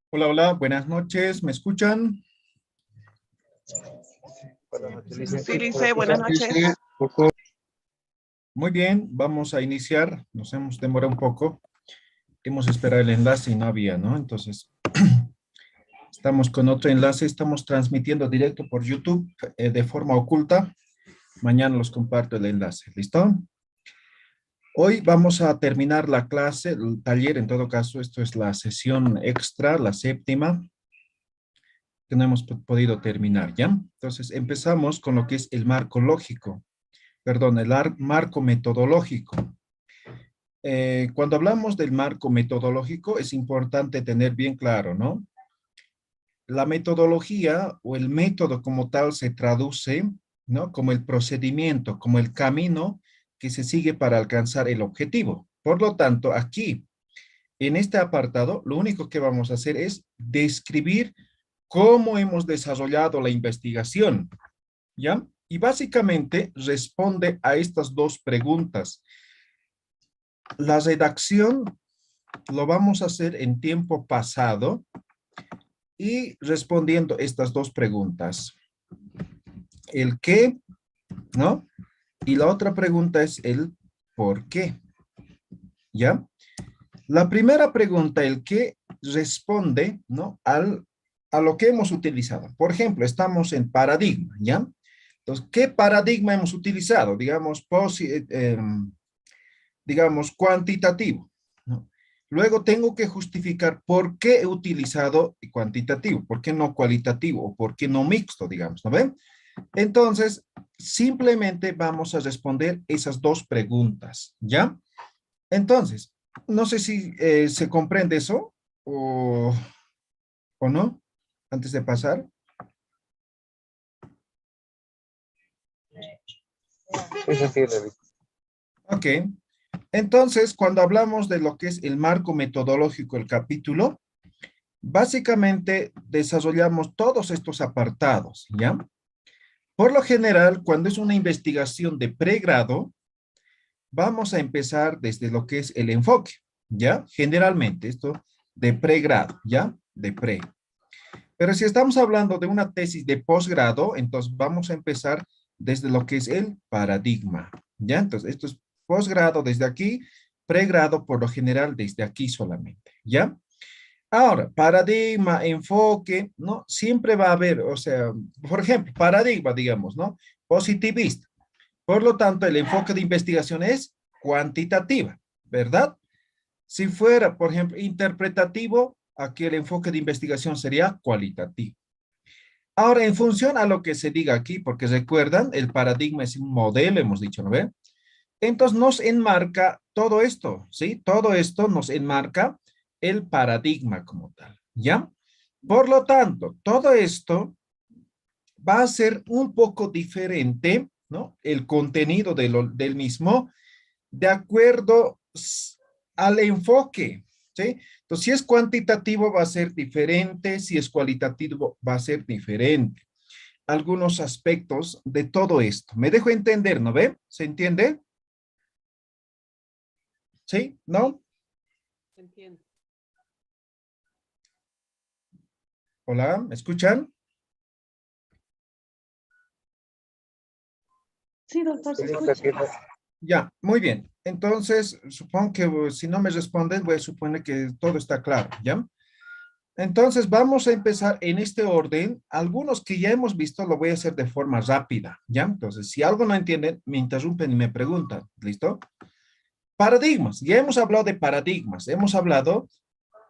Hola, hola, buenas noches, ¿me escuchan? Sí, Lice, buenas noches. Muy bien, vamos a iniciar, nos hemos demorado un poco, hemos esperado el enlace y no había, ¿no? Entonces, estamos con otro enlace, estamos transmitiendo directo por YouTube de forma oculta, mañana los comparto el enlace, ¿listo? Hoy vamos a terminar la clase, el taller, en todo caso, esto es la sesión extra, la séptima, que no hemos podido terminar, ¿ya? Entonces, empezamos con lo que es el marco lógico. Perdón, el marco metodológico. Cuando hablamos del marco metodológico, es importante tener bien claro, ¿no? La metodología o el método como tal se traduce, ¿no? Como el procedimiento, como el camino que se sigue para alcanzar el objetivo. Por lo tanto, aquí, en este apartado, lo único que vamos a hacer es describir cómo hemos desarrollado la investigación, ¿ya? Y básicamente responde a estas dos preguntas. La redacción lo vamos a hacer en tiempo pasado y respondiendo estas dos preguntas. El qué, ¿no? Y la otra pregunta es el por qué, ¿ya? La primera pregunta, el qué, responde, ¿no? A lo que hemos utilizado. Por ejemplo, estamos en paradigma, ¿ya? Entonces, ¿qué paradigma hemos utilizado? Digamos cuantitativo, ¿no? Luego tengo que justificar por qué he utilizado cuantitativo, por qué no cualitativo o por qué no mixto, digamos, ¿no ven? Entonces, simplemente vamos a responder esas dos preguntas, ¿ya? Entonces, no sé si se comprende eso o, o no, antes de pasar. Ok, entonces, cuando hablamos de lo que es el marco metodológico, el capítulo, básicamente desarrollamos todos estos apartados, ¿ya? Por lo general, cuando es una investigación de pregrado, vamos a empezar desde lo que es el enfoque, ¿ya? Generalmente esto de pregrado, ¿ya? De pre. Pero si estamos hablando de una tesis de posgrado, entonces vamos a empezar desde lo que es el paradigma, ¿ya? Entonces, esto es posgrado desde aquí, pregrado por lo general desde aquí solamente, ¿ya? Ahora, paradigma, enfoque, ¿no? Siempre va a haber, o sea, por ejemplo, paradigma, digamos, ¿no? Positivista. Por lo tanto, el enfoque de investigación es cuantitativa, ¿verdad? Si fuera, por ejemplo, interpretativo, aquí el enfoque de investigación sería cualitativo. Ahora, en función a lo que se diga aquí, porque recuerdan, el paradigma es un modelo, hemos dicho, ¿no ve? Entonces nos enmarca todo esto, ¿sí? Todo esto nos enmarca el paradigma como tal, ¿ya? Por lo tanto, todo esto va a ser un poco diferente, ¿no? El contenido del mismo, de acuerdo al enfoque, ¿sí? Entonces, si es cuantitativo va a ser diferente, si es cualitativo va a ser diferente. Algunos aspectos de todo esto. Me dejo entender, ¿no ve? ¿Se entiende? ¿Sí? ¿No? Entiendo. Hola, ¿me escuchan? Sí, doctor, se escucha. Ya, muy bien. Entonces, supongo que si no me responden, voy a suponer que todo está claro, ¿ya? Entonces, vamos a empezar en este orden. Algunos que ya hemos visto lo voy a hacer de forma rápida, ¿ya? Entonces, si algo no entienden, me interrumpen y me preguntan, ¿listo? Paradigmas. Ya hemos hablado de paradigmas. Hemos hablado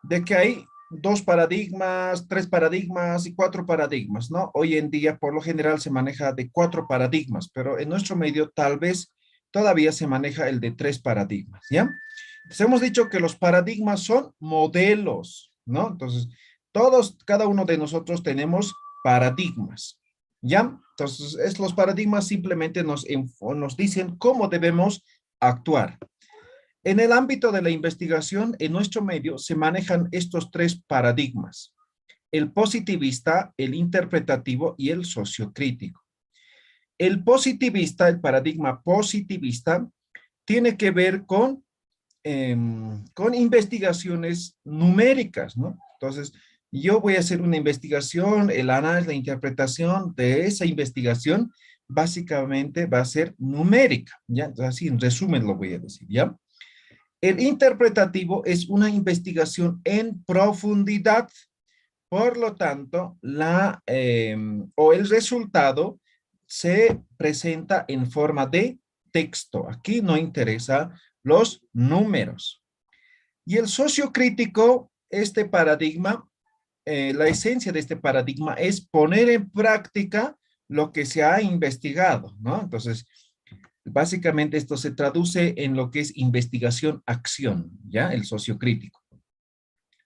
de que hay dos paradigmas, tres paradigmas y cuatro paradigmas, ¿no? Hoy en día, por lo general, se maneja de cuatro paradigmas, pero en nuestro medio tal vez todavía se maneja el de tres paradigmas, ¿ya? Entonces, hemos dicho que los paradigmas son modelos, ¿no? Entonces, todos, cada uno de nosotros tenemos paradigmas, ¿ya? Entonces, los paradigmas simplemente nos dicen cómo debemos actuar. En el ámbito de la investigación, en nuestro medio se manejan estos tres paradigmas: el positivista, el interpretativo y el sociocrítico. El positivista, el paradigma positivista, tiene que ver con investigaciones numéricas, ¿no? Entonces, Yo voy a hacer una investigación, el análisis, la interpretación de esa investigación, básicamente va a ser numérica, ¿ya? Entonces, así en resumen lo voy a decir, ¿ya? El interpretativo es una investigación en profundidad, por lo tanto, o el resultado se presenta en forma de texto. Aquí no interesa los números. Y el sociocrítico, este paradigma, la esencia de este paradigma es poner en práctica lo que se ha investigado, ¿no? Entonces, básicamente esto se traduce en lo que es investigación-acción, ¿ya? El sociocrítico.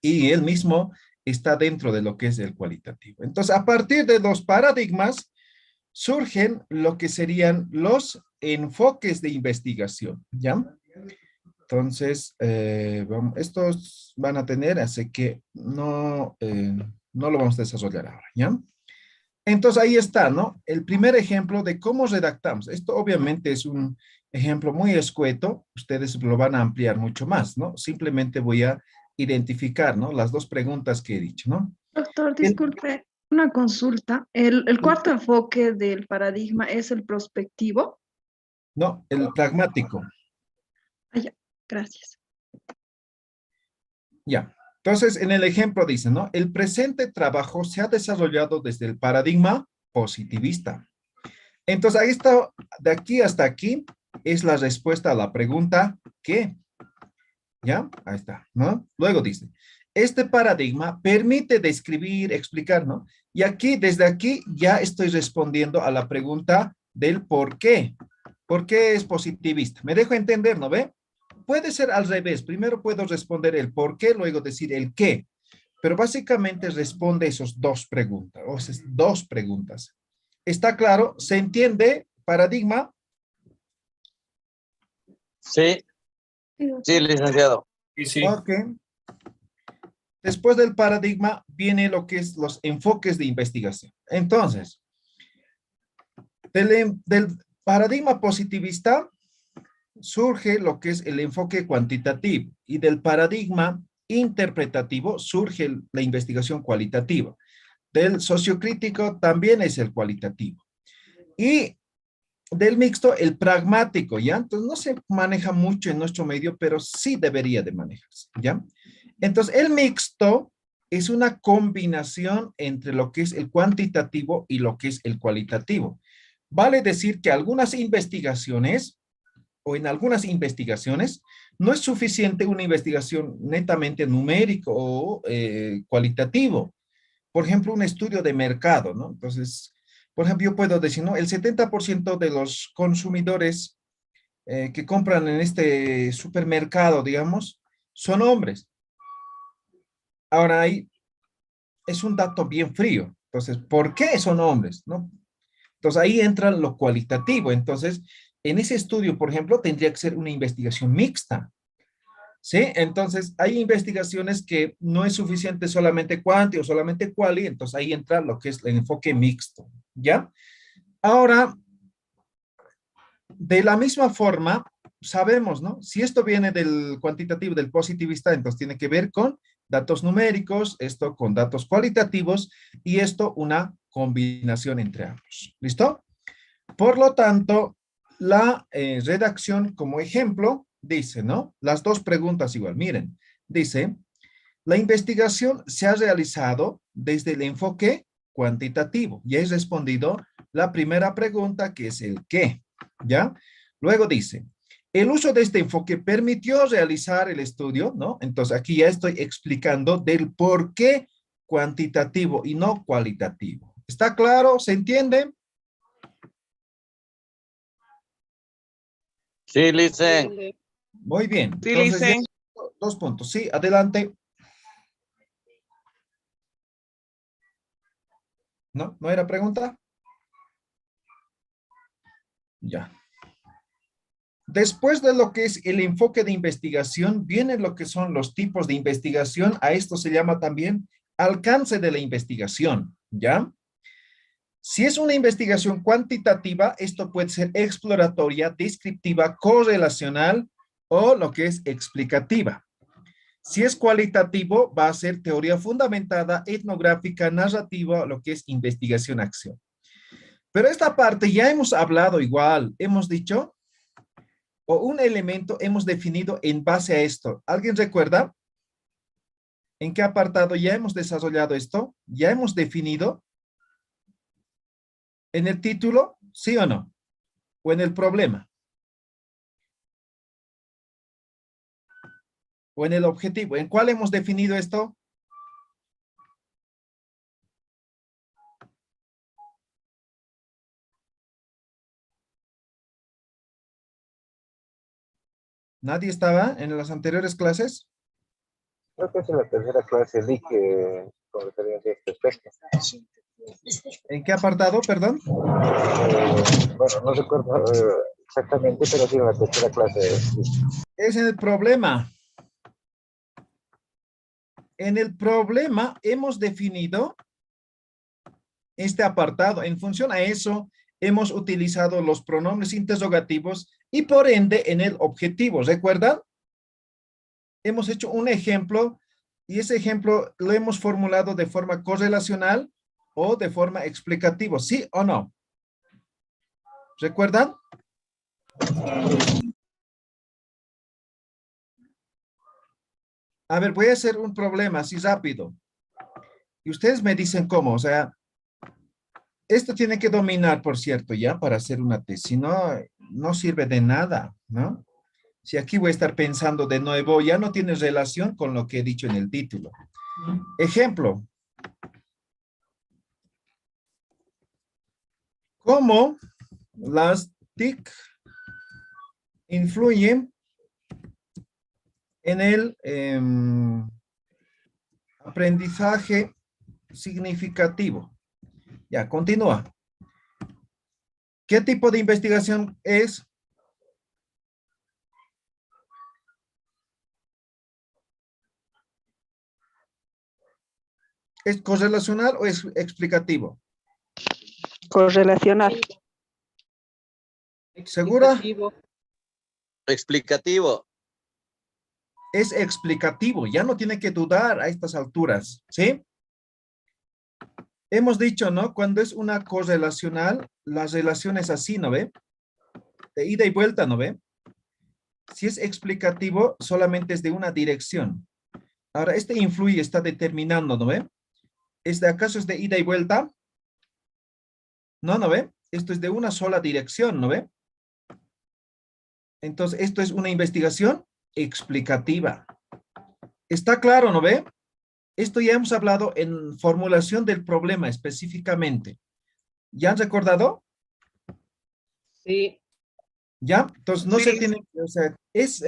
Y él mismo está dentro de lo que es el cualitativo. Entonces, a partir de los paradigmas, surgen lo que serían los enfoques de investigación, ¿ya? Entonces, estos van a tener, así que no lo vamos a desarrollar ahora, ¿ya? Entonces ahí está, ¿no? El primer ejemplo de cómo redactamos. Esto obviamente es un ejemplo muy escueto. Ustedes lo van a ampliar mucho más, ¿no? Simplemente voy a identificar, ¿no? Las dos preguntas que he dicho, ¿no? Doctor, El- disculpe, una consulta. El cuarto enfoque del paradigma es el prospectivo. no, el pragmático. Ah, ya, gracias. Ya. Entonces, en el ejemplo dice, ¿no? El presente trabajo se ha desarrollado desde el paradigma positivista. Entonces, ahí está, de aquí hasta aquí es la respuesta a la pregunta ¿qué? ¿Ya? Ahí está, ¿no? Luego dice, este paradigma permite describir, explicar, ¿no? Y aquí, desde aquí, ya estoy respondiendo a la pregunta del por qué. ¿Por qué es positivista? Me dejo entender, ¿no ve? Puede ser al revés. Primero puedo responder el por qué, luego decir el qué. Pero básicamente responde esas dos preguntas, o esas dos preguntas. ¿Está claro? ¿Se entiende? Paradigma. Sí, sí, licenciado. Sí, sí. Ok. Después del paradigma viene lo que es los enfoques de investigación. Entonces, del paradigma positivista surge lo que es el enfoque cuantitativo y del paradigma interpretativo surge la investigación cualitativa. Del sociocrítico también es el cualitativo. Y del mixto, el pragmático, ¿ya? Entonces no se maneja mucho en nuestro medio, pero sí debería de manejarse, ¿ya? Entonces, el mixto es una combinación entre lo que es el cuantitativo y lo que es el cualitativo. Vale decir que algunas investigaciones, o en algunas investigaciones, no es suficiente una investigación netamente numérico o cualitativo. Por ejemplo, un estudio de mercado, ¿no? Entonces, por ejemplo, yo puedo decir, ¿no? El 70% de los consumidores que compran en este supermercado, digamos, son hombres. Ahora, ahí es un dato bien frío. Entonces, ¿por qué son hombres? ¿No? Entonces, ahí entra lo cualitativo. Entonces, en ese estudio, por ejemplo, tendría que ser una investigación mixta. ¿Sí? Entonces, hay investigaciones que no es suficiente solamente cuanti o solamente quali, entonces ahí entra lo que es el enfoque mixto, ¿ya? Ahora, de la misma forma, sabemos, ¿no? Si esto viene del cuantitativo, del positivista, entonces tiene que ver con datos numéricos, esto con datos cualitativos y esto una combinación entre ambos. ¿Listo? Por lo tanto, la redacción como ejemplo dice, ¿no? Las dos preguntas igual, miren, dice, la investigación se ha realizado desde el enfoque cuantitativo y he respondido la primera pregunta que es el qué, ¿ya? Luego dice, el uso de este enfoque permitió realizar el estudio, ¿no? Entonces aquí ya estoy explicando del por qué cuantitativo y no cualitativo. ¿Está claro? ¿Se entiende? Sí, licen. Muy bien. Sí, Entonces, ya Lice. dos puntos. Sí, adelante. ¿No? ¿No era pregunta? Ya. Después de lo que es el enfoque de investigación, viene lo que son los tipos de investigación. A esto se llama también alcance de la investigación, ¿ya? Si es una investigación cuantitativa, esto puede ser exploratoria, descriptiva, correlacional o lo que es explicativa. Si es cualitativo, va a ser teoría fundamentada, etnográfica, narrativa, lo que es investigación-acción. Pero esta parte ya hemos hablado igual, hemos dicho, o un elemento hemos definido en base a esto. ¿Alguien recuerda? ¿En qué apartado ya hemos desarrollado esto? ¿Ya hemos definido? ¿En el título? ¿Sí o no? ¿O en el problema? ¿O en el objetivo? ¿En cuál hemos definido esto? ¿Nadie estaba en las anteriores clases? Creo que es en la tercera clase, di que con referencia a este aspecto. ¿En qué apartado, perdón? Bueno, no recuerdo exactamente, pero sí en la tercera clase. Sí. Es en el problema. En el problema hemos definido este apartado. En función a eso, hemos utilizado los pronombres interrogativos y por ende en el objetivo. ¿Recuerdan? Hemos hecho un ejemplo y ese ejemplo lo hemos formulado de forma correlacional o de forma explicativa. ¿Sí o no? ¿Recuerdan? A ver, voy a hacer un problema así rápido. Y ustedes me dicen cómo. O sea, esto tiene que dominar, por cierto, ya para hacer una tesis. Si no, no sirve de nada, ¿no? Si aquí voy a estar pensando de nuevo, ya no tiene relación con lo que he dicho en el título. Ejemplo. ¿Cómo las TIC influyen en el aprendizaje significativo? Ya, continúa. ¿Qué tipo de investigación es? ¿Es correlacional o es explicativo? Correlacional. ¿Segura? Explicativo. Es explicativo, ya no tiene que dudar a estas alturas, ¿sí? Hemos dicho, ¿no? Cuando es una correlacional, la relación es así, ¿no ve? De ida y vuelta, ¿no ve? Si es explicativo, solamente es de una dirección. Ahora, este influye, está determinando, ¿no ve? ¿Acaso es de ida y vuelta? No, ¿no ve? Esto es de una sola dirección, ¿no ve? Entonces, esto es una investigación explicativa. ¿Está claro, no ve? Esto ya hemos hablado en formulación del problema específicamente. ¿Ya han recordado? Sí. ¿Ya? Entonces, no Sí. se tiene, o sea, es,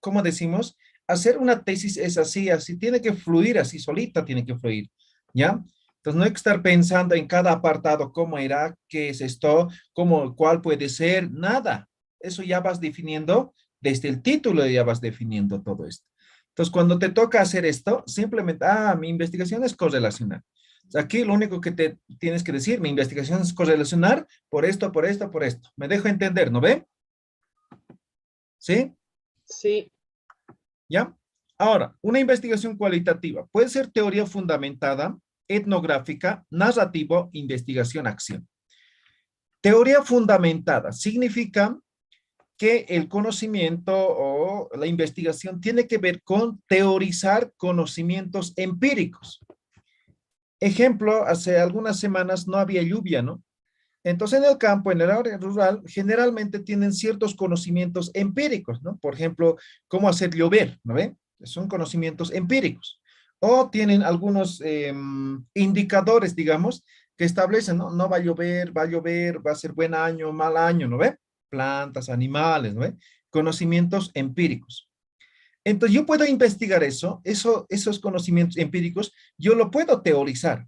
¿cómo decimos? Hacer una tesis es así, así, tiene que fluir así, solita tiene que fluir, ¿ya? Entonces, no hay que estar pensando en cada apartado, cómo irá, qué es esto, cómo, cuál puede ser, nada. Eso ya vas definiendo, desde el título ya vas definiendo todo esto. Entonces, cuando te toca hacer esto, simplemente, mi investigación es correlacional. Aquí lo único que te tienes que decir, mi investigación es correlacionar por esto, por esto, por esto. Me dejo entender, ¿no ve? ¿Sí? Sí. ¿Ya? Ahora, una investigación cualitativa puede ser teoría fundamentada, etnográfica, narrativo, investigación, acción. Teoría fundamentada significa que el conocimiento o la investigación tiene que ver con teorizar conocimientos empíricos. Ejemplo, hace algunas semanas no había lluvia, ¿no? Entonces, en el campo, en el área rural, generalmente tienen ciertos conocimientos empíricos, ¿no? Por ejemplo, cómo hacer llover, ¿no ve? Son conocimientos empíricos. O tienen algunos indicadores, digamos, que establecen, ¿no? No va a llover, va a ser buen año, mal año, ¿no ve? Plantas, animales, ¿no ve? Conocimientos empíricos. Entonces, yo puedo investigar esos conocimientos empíricos, yo lo puedo teorizar.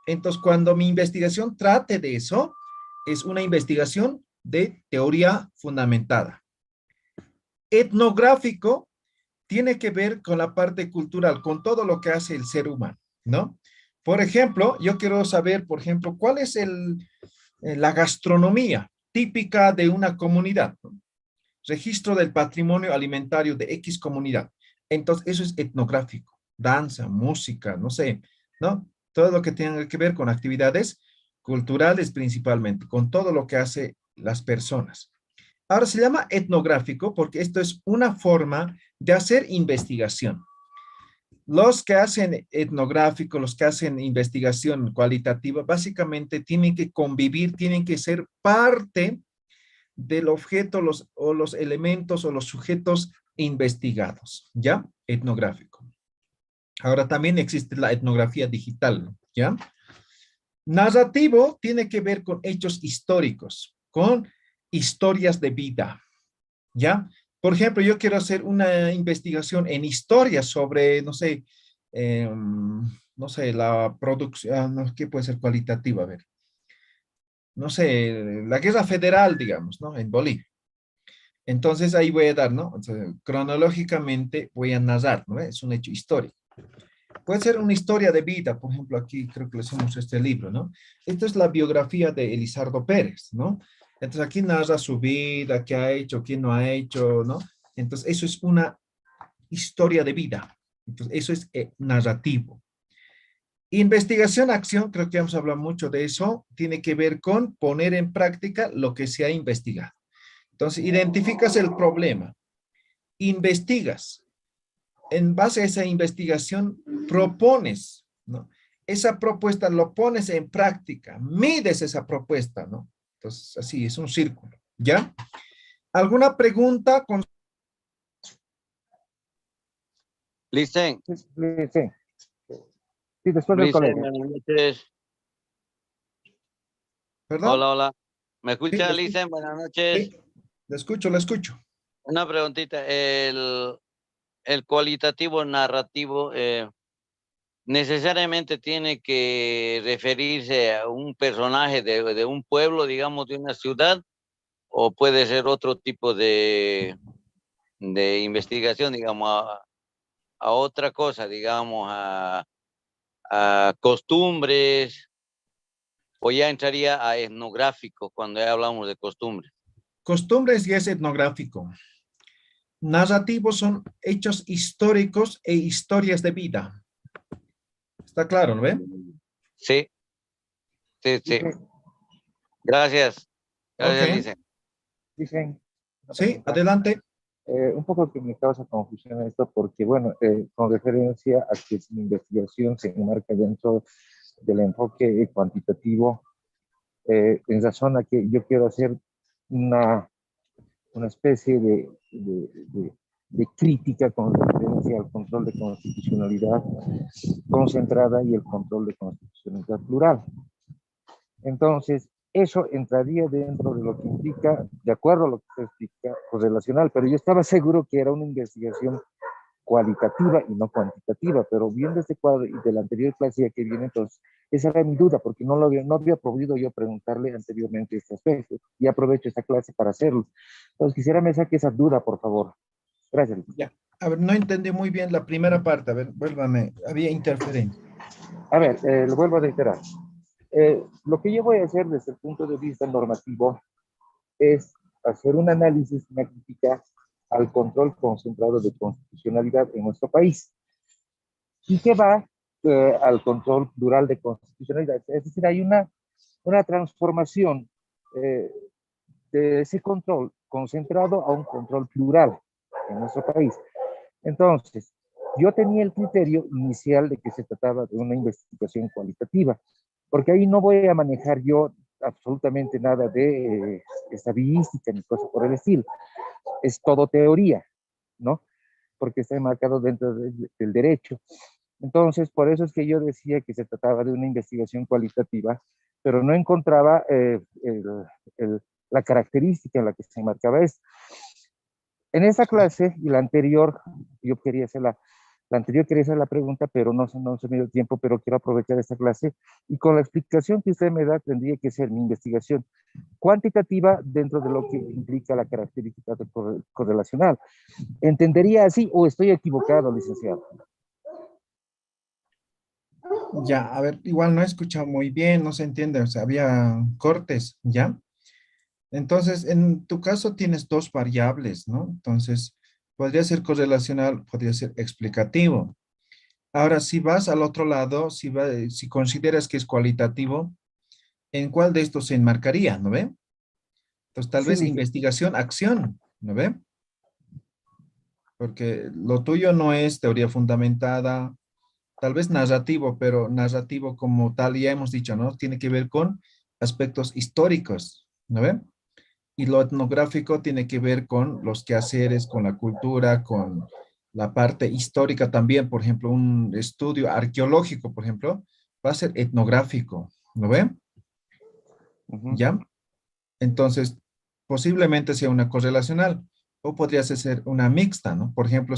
Entonces, cuando mi investigación trate de eso, es una investigación de teoría fundamentada. Etnográfico tiene que ver con la parte cultural, con todo lo que hace el ser humano, ¿no? Por ejemplo, yo quiero saber, por ejemplo, cuál es la gastronomía típica de una comunidad, ¿no? Registro del patrimonio alimentario de X comunidad. Entonces, eso es etnográfico. Danza, música, no sé, ¿no? Todo lo que tenga que ver con actividades culturales principalmente, con todo lo que hace las personas. Ahora se llama etnográfico porque esto es una forma de hacer investigación. Los que hacen etnográfico, los que hacen investigación cualitativa, básicamente tienen que convivir, tienen que ser parte del objeto o los elementos o los sujetos investigados, ¿ya? Etnográfico. Ahora también existe la etnografía digital, ¿ya? Narrativo tiene que ver con hechos históricos, con historias de vida, ¿ya? Por ejemplo, yo quiero hacer una investigación en historia sobre, no sé, no sé, la producción, no, ¿qué puede ser cualitativa? A ver, no sé, la guerra federal, digamos, ¿no? En Bolivia. Entonces ahí voy a dar, ¿no? Entonces, cronológicamente voy a narrar, ¿no? Es un hecho histórico. Puede ser una historia de vida, por ejemplo, aquí creo que les hemos este libro, ¿no? Esta es la biografía de Elizardo Pérez, ¿no? Entonces aquí narra su vida, qué ha hecho, qué no ha hecho, ¿no? Entonces eso es una historia de vida. Entonces eso es narrativo. Investigación, acción, creo que hemos hablado mucho de eso, tiene que ver con poner en práctica lo que se ha investigado. Entonces identificas el problema, investigas, en base a esa investigación propones, ¿no? Esa propuesta lo pones en práctica, mides esa propuesta, ¿no? Entonces, así es un círculo, ¿ya? ¿Alguna pregunta? Listen, Sí, sí, sí, después del listen, colegio. buenas noches. ¿Perdón? Hola, hola. ¿Me Sí, escucha, Listen? Buenas noches. sí, le escucho, le escucho. Una preguntita. El cualitativo narrativo necesariamente tiene que referirse a un personaje de un pueblo, digamos, de una ciudad, o puede ser otro tipo de investigación, digamos, a otra cosa, digamos, a costumbres, o ya entraría a etnográfico cuando ya hablamos de costumbres. Costumbres y es etnográfico. Narrativos son hechos históricos e historias de vida. ¿Está claro, no ve? Sí, sí, sí. Dice, Gracias. Ok. Gracias, Lisen. dicen, una Sí, pregunta. adelante. Un poco que me causa confusión esto porque, bueno, con referencia a que mi investigación se enmarca dentro del enfoque cuantitativo, en razón a que yo quiero hacer una, una especie de crítica con referencia al control de constitucionalidad concentrada y el control de constitucionalidad plural. Entonces, eso entraría dentro de lo que implica, de acuerdo a lo que se explica, correlacional, pero yo estaba seguro que era una investigación cualitativa y no cuantitativa, pero viendo este cuadro y de la anterior clase que viene, entonces, esa era mi duda, porque no había podido yo preguntarle anteriormente este aspecto, y aprovecho esta clase para hacerlo. Entonces, quisiera me saque esa duda, por favor. Gracias. Ya. A ver, no entendí muy bien la primera parte. A ver, vuélvame. Había interferencia. A ver, lo vuelvo a reiterar. Lo que yo voy a hacer desde el punto de vista normativo es hacer un análisis, una crítica al control concentrado de constitucionalidad en nuestro país y que va al control plural de constitucionalidad. Es decir, hay una transformación eh, de ese control concentrado a un control plural en nuestro país. Entonces, yo tenía el criterio inicial de que se trataba de una investigación cualitativa, porque ahí no voy a manejar yo absolutamente nada de estadística ni cosas por el estilo. Es todo teoría, ¿no? Porque está enmarcado dentro del derecho. Entonces, por eso es que yo decía que se trataba de una investigación cualitativa, pero no encontraba la característica en la que se enmarcaba esto. En esa clase y la anterior, yo quería hacer la anterior quería hacer la pregunta, pero no se me dio tiempo, pero quiero aprovechar esta clase y con la explicación que usted me da tendría que ser mi investigación cuantitativa dentro de lo que implica la característica correlacional. ¿Entendería así o estoy equivocado, licenciado? Ya, a ver, igual no he escuchado muy bien, no se entiende, o sea, había cortes, ¿ya? Entonces, en tu caso tienes dos variables, ¿no? Entonces, podría ser correlacional, podría ser explicativo. Ahora, si vas al otro lado, si consideras que es cualitativo, ¿en cuál de estos se enmarcaría, no ve? Entonces, tal vez Sí, investigación, acción, ¿no ve? Porque lo tuyo no es teoría fundamentada, tal vez narrativo, pero narrativo como tal, ya hemos dicho, ¿no? Tiene que ver con aspectos históricos, ¿no ve? Y lo etnográfico tiene que ver con los quehaceres, con la cultura, con la parte histórica también. Por ejemplo, un estudio arqueológico, por ejemplo, va a ser etnográfico, ¿no ve? ujú, ¿Ya? Entonces, posiblemente sea una correlacional o podría ser una mixta, ¿no? Por ejemplo,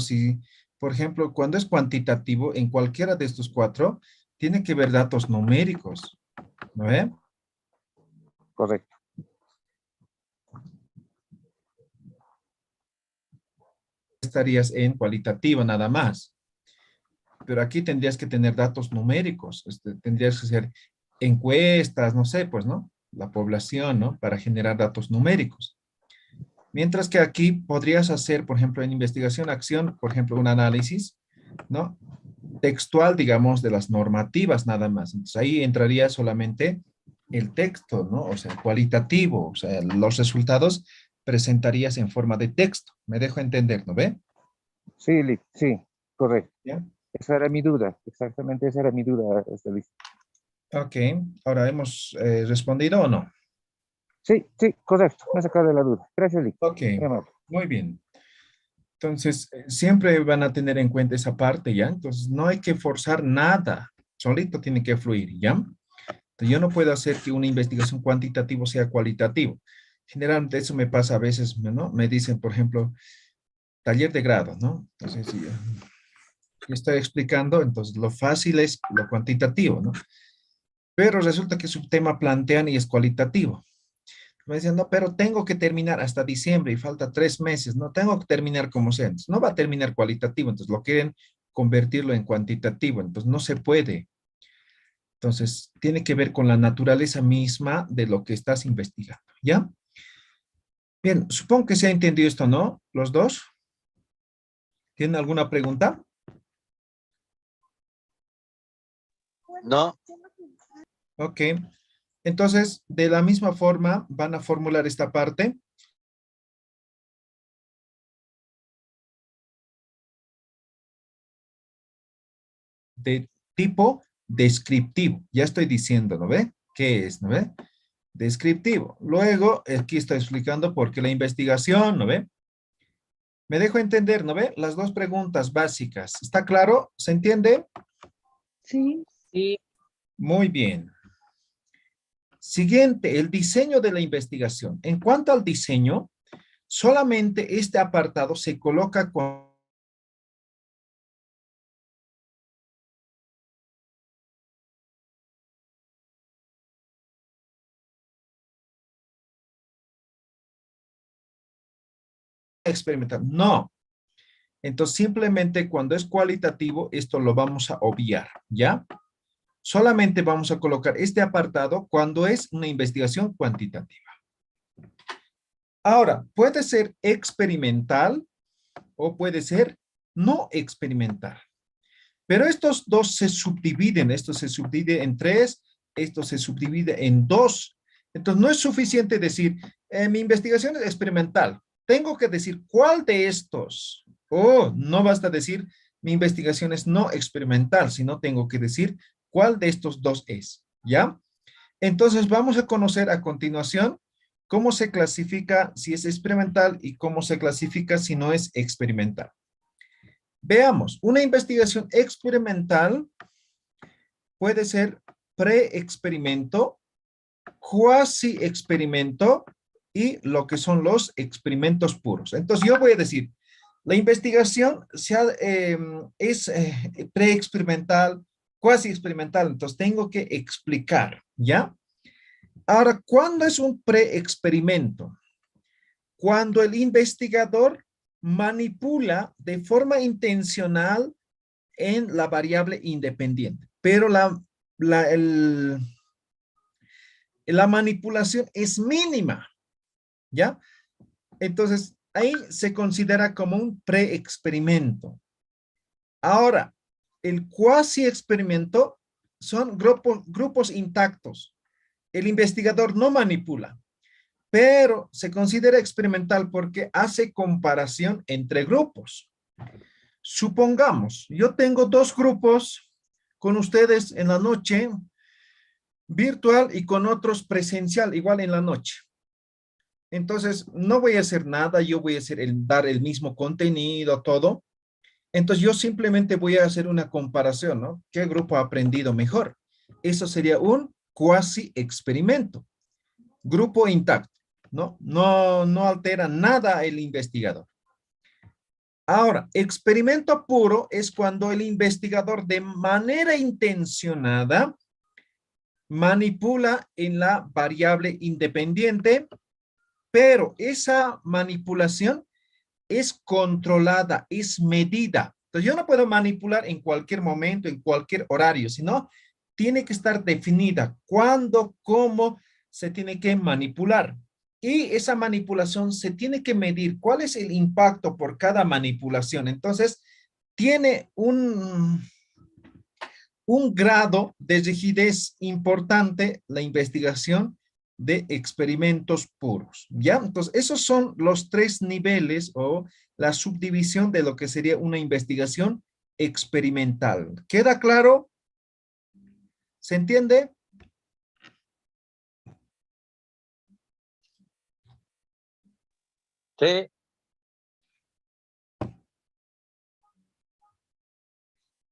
cuando es cuantitativo, en cualquiera de estos cuatro, tiene que ver datos numéricos, ¿no ve? correcto. Estarías en cualitativo nada más. Pero aquí tendrías que tener datos numéricos, tendrías que hacer encuestas, no sé, pues, ¿no? La población, ¿no? Para generar datos numéricos. Mientras que aquí podrías hacer, por ejemplo, en investigación, acción, por ejemplo, un análisis, ¿no? Textual, digamos, de las normativas nada más. Entonces ahí entraría solamente el texto, ¿no? O sea, cualitativo, o sea, los resultados presentarías en forma de texto. Me dejo entender, ¿no ve? Sí, sí, correcto. ¿Ya? Esa era mi duda, exactamente esa era mi duda, Luis. Ok, ahora hemos respondido o no. Sí, sí, correcto, me ha sacado de la duda. Gracias, Lick. Ok, Muy amable. muy bien. Entonces, siempre van a tener en cuenta esa parte, ¿ya? Entonces, no hay que forzar nada, solito tiene que fluir, ¿ya? Entonces, yo no puedo hacer que una investigación cuantitativa sea cualitativo. Generalmente eso me pasa a veces, ¿no? Me dicen, por ejemplo, taller de grado, ¿no? Entonces, sí, yo estoy explicando, entonces lo fácil es lo cuantitativo, ¿no? Pero resulta que su tema plantean y es cualitativo. Me decían, no, pero tengo que terminar hasta diciembre y falta 3 meses, no tengo que terminar como sea. Entonces, no va a terminar cualitativo, entonces lo quieren convertirlo en cuantitativo, entonces no se puede. Entonces, tiene que ver con la naturaleza misma de lo que estás investigando, ¿ya? Bien, supongo que se ha entendido esto, ¿no? Los dos. ¿Tienen alguna pregunta? No, Ok. Entonces, de la misma forma, van a formular esta parte. De tipo descriptivo. Ya estoy diciendo, ¿no ve? ¿Qué es, no ve? Descriptivo. Luego, aquí estoy explicando por qué la investigación, ¿no ve? Me dejo entender, ¿no ve? Las dos preguntas básicas. ¿Está claro? ¿Se entiende? Sí, sí, Muy bien. Siguiente, el diseño de la investigación. En cuanto al diseño, solamente este apartado se coloca con experimental. No. Entonces, simplemente cuando es cualitativo, esto lo vamos a obviar, ¿ya? Solamente vamos a colocar este apartado cuando es una investigación cuantitativa. Ahora, puede ser experimental o puede ser no experimental. Pero estos dos se subdividen, esto se subdivide en tres, esto se subdivide en dos. Entonces, no es suficiente decir, mi investigación es experimental. Tengo que decir cuál de estos. O no basta decir, mi investigación es no experimental, sino tengo que decir cuál de estos dos es. ¿Ya? Entonces, vamos a conocer a continuación cómo se clasifica si es experimental y cómo se clasifica si no es experimental. Veamos, una investigación experimental puede ser pre-experimento, cuasi experimento y lo que son los experimentos puros. Entonces yo voy a decir, la investigación es pre-experimental, cuasi experimental, entonces tengo que explicar, ¿ya? Ahora, ¿cuándo es un pre-experimento? Cuando el investigador manipula de forma intencional en la variable independiente, pero la, el, la manipulación es mínima, ¿ya? Entonces, ahí se considera como un pre-experimento. Ahora, el cuasi experimento son grupos intactos. El investigador no manipula, pero se considera experimental porque hace comparación entre grupos. Supongamos, yo tengo dos grupos con ustedes en la noche virtual y con otros presencial, igual en la noche. Entonces, no voy a hacer nada, yo voy a dar el mismo contenido, todo. Entonces, yo simplemente voy a hacer una comparación, ¿no? ¿Qué grupo ha aprendido mejor? Eso sería un cuasi experimento. Grupo intacto, ¿no? No altera nada el investigador. Ahora, experimento puro es cuando el investigador de manera intencionada manipula en la variable independiente, pero esa manipulación es controlada, es medida. Entonces, yo no puedo manipular en cualquier momento, en cualquier horario, sino tiene que estar definida cuándo, cómo se tiene que manipular. Y esa manipulación se tiene que medir cuál es el impacto por cada manipulación. Entonces, tiene un grado de rigidez importante la investigación de experimentos puros, ¿ya? Entonces, esos son los tres niveles o la subdivisión de lo que sería una investigación experimental. ¿Queda claro? ¿Se entiende? Sí.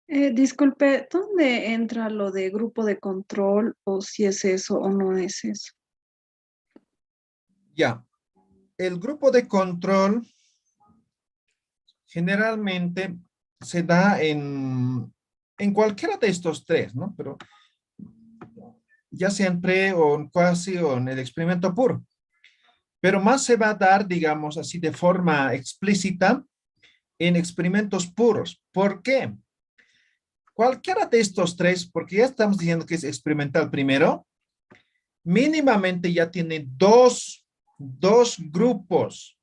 Disculpe, ¿dónde entra lo de grupo de control o si es eso o no es eso? Ya. El grupo de control generalmente se da en cualquiera de estos tres, ¿no? Pero ya sea en pre o en cuasi o en el experimento puro. Pero más se va a dar, digamos así, de forma explícita en experimentos puros. ¿Por qué? Cualquiera de estos tres, porque ya estamos diciendo que es experimental primero, mínimamente ya tiene dos grupos.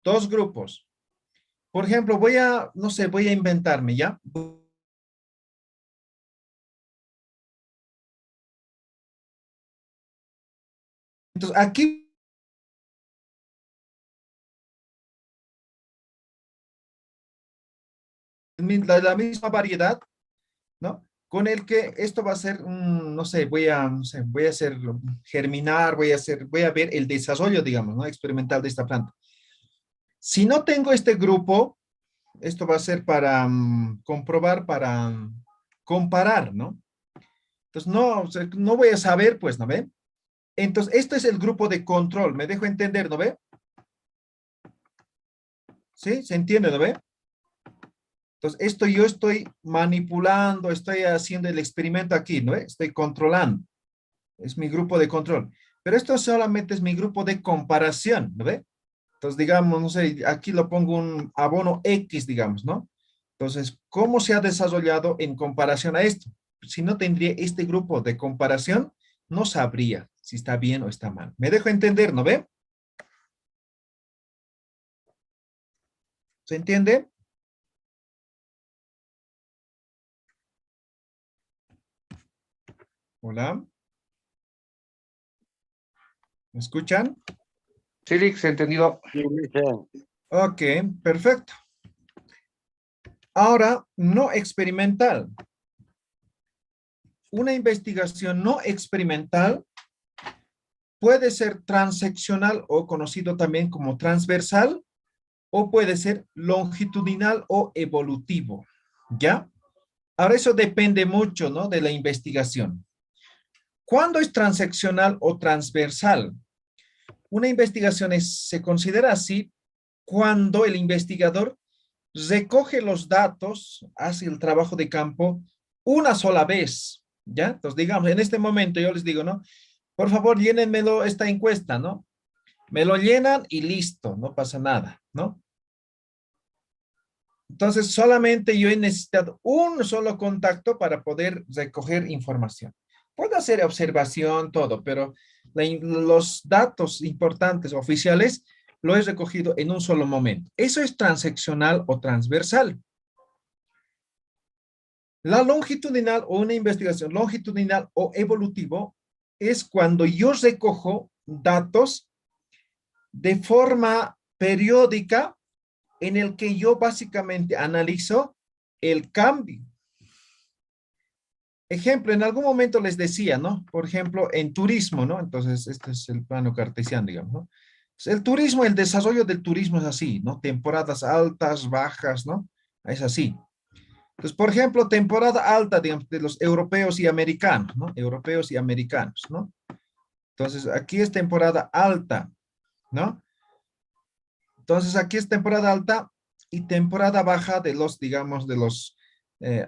Dos grupos. Por ejemplo, no sé, voy a inventarme, ¿ya? Entonces, aquí la misma variedad, ¿no? Con el que esto va a ser, no sé, no sé, voy a hacer germinar, voy a ver el desarrollo, digamos, ¿no? Experimental de esta planta. Si no tengo este grupo, esto va a ser para comprobar, para comparar, ¿no? Entonces, no, o sea, no voy a saber, pues, ¿no ve? Entonces, este es el grupo de control, ¿me dejo entender, no ve? ¿Sí? ¿Se entiende, no ve? Entonces, esto yo estoy manipulando, estoy haciendo el experimento aquí, ¿no? Estoy controlando. Es mi grupo de control. Pero esto solamente es mi grupo de comparación, ¿no ve? Entonces, digamos, no sé, aquí lo pongo un abono X, digamos, ¿no? Entonces, ¿cómo se ha desarrollado en comparación a esto? Si no tendría este grupo de comparación, no sabría si está bien o está mal. ¿Me dejo entender, no ve? ¿Se entiende? Hola. ¿Me escuchan? Sí, Lick, se ha entendido. Sí, sí. Ok, perfecto. Ahora, no experimental. Una investigación no experimental puede ser transeccional o conocido también como transversal, o puede ser longitudinal o evolutivo, ¿ya? Ahora eso depende mucho, ¿no? De la investigación. ¿Cuándo es transeccional o transversal? Una investigación se considera así cuando el investigador recoge los datos, hace el trabajo de campo una sola vez, ¿ya? Entonces, digamos, en este momento yo les digo, ¿no? Por favor, llénenmelo esta encuesta, ¿no? Me lo llenan y listo, no pasa nada, ¿no? Entonces, solamente yo he necesitado un solo contacto para poder recoger información. Puedo hacer observación, todo, pero los datos importantes, oficiales, lo he recogido en un solo momento. Eso es transeccional o transversal. La longitudinal o una investigación longitudinal o evolutivo es cuando yo recojo datos de forma periódica en el que yo básicamente analizo el cambio. Ejemplo, en algún momento les decía, ¿no? Por ejemplo, en turismo, ¿no? Entonces, este es el plano cartesiano, digamos, ¿no? El turismo, el desarrollo del turismo es así, ¿no? Temporadas altas, bajas, ¿no? Es así. Entonces, por ejemplo, temporada alta, digamos, de los europeos y americanos, ¿no? Europeos y americanos, ¿no? Entonces, aquí es temporada alta, ¿no? Entonces, aquí es temporada alta y temporada baja de los, digamos, de los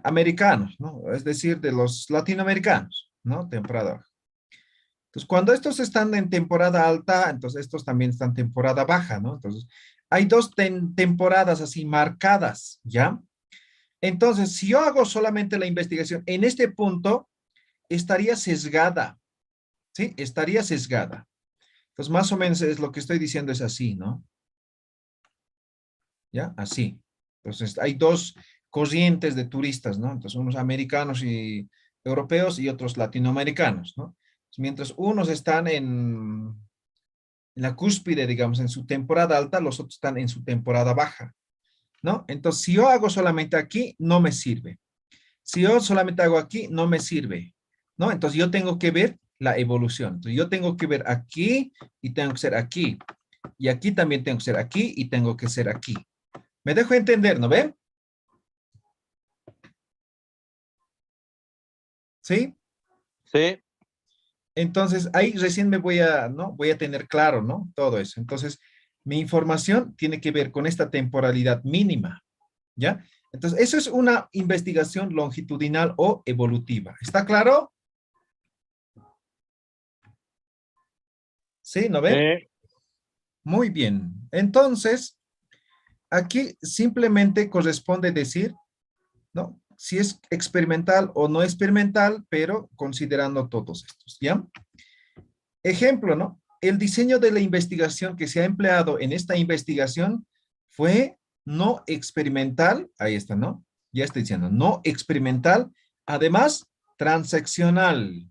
americanos, ¿no? Es decir, de los latinoamericanos, ¿no? Temporada baja. Entonces, cuando estos están en temporada alta, entonces estos también están en temporada baja, ¿no? Entonces, hay dos temporadas así marcadas, ¿ya? Entonces, si yo hago solamente la investigación en este punto, estaría sesgada, ¿sí? Estaría sesgada. Entonces, más o menos es lo que estoy diciendo es así, ¿no? ¿Ya? Así. Entonces, hay dos corrientes de turistas, ¿no? Entonces, unos americanos y europeos y otros latinoamericanos, ¿no? Entonces, mientras unos están en la cúspide, digamos, en su temporada alta, los otros están en su temporada baja, ¿no? Entonces, si yo hago solamente aquí, no me sirve. Si yo solamente hago aquí, no me sirve, ¿no? Entonces, yo tengo que ver la evolución. Entonces, yo tengo que ver aquí y tengo que ser aquí. Y aquí también tengo que ser aquí y tengo que ser aquí. ¿Me dejo entender, no ven? ¿Sí? Sí. Entonces, ahí recién me voy a, ¿no? Voy a tener claro, ¿no? Todo eso. Entonces, mi información tiene que ver con esta temporalidad mínima, ¿ya? Entonces, eso es una investigación longitudinal o evolutiva. ¿Está claro? ¿Sí? ¿No ven? Sí. Muy bien. Entonces, aquí simplemente corresponde decir, ¿no? Si es experimental o no experimental, pero considerando todos estos, ¿ya? Ejemplo, ¿no? El diseño de la investigación que se ha empleado en esta investigación fue no experimental, ahí está, ¿no? Ya estoy diciendo, no experimental, además transaccional.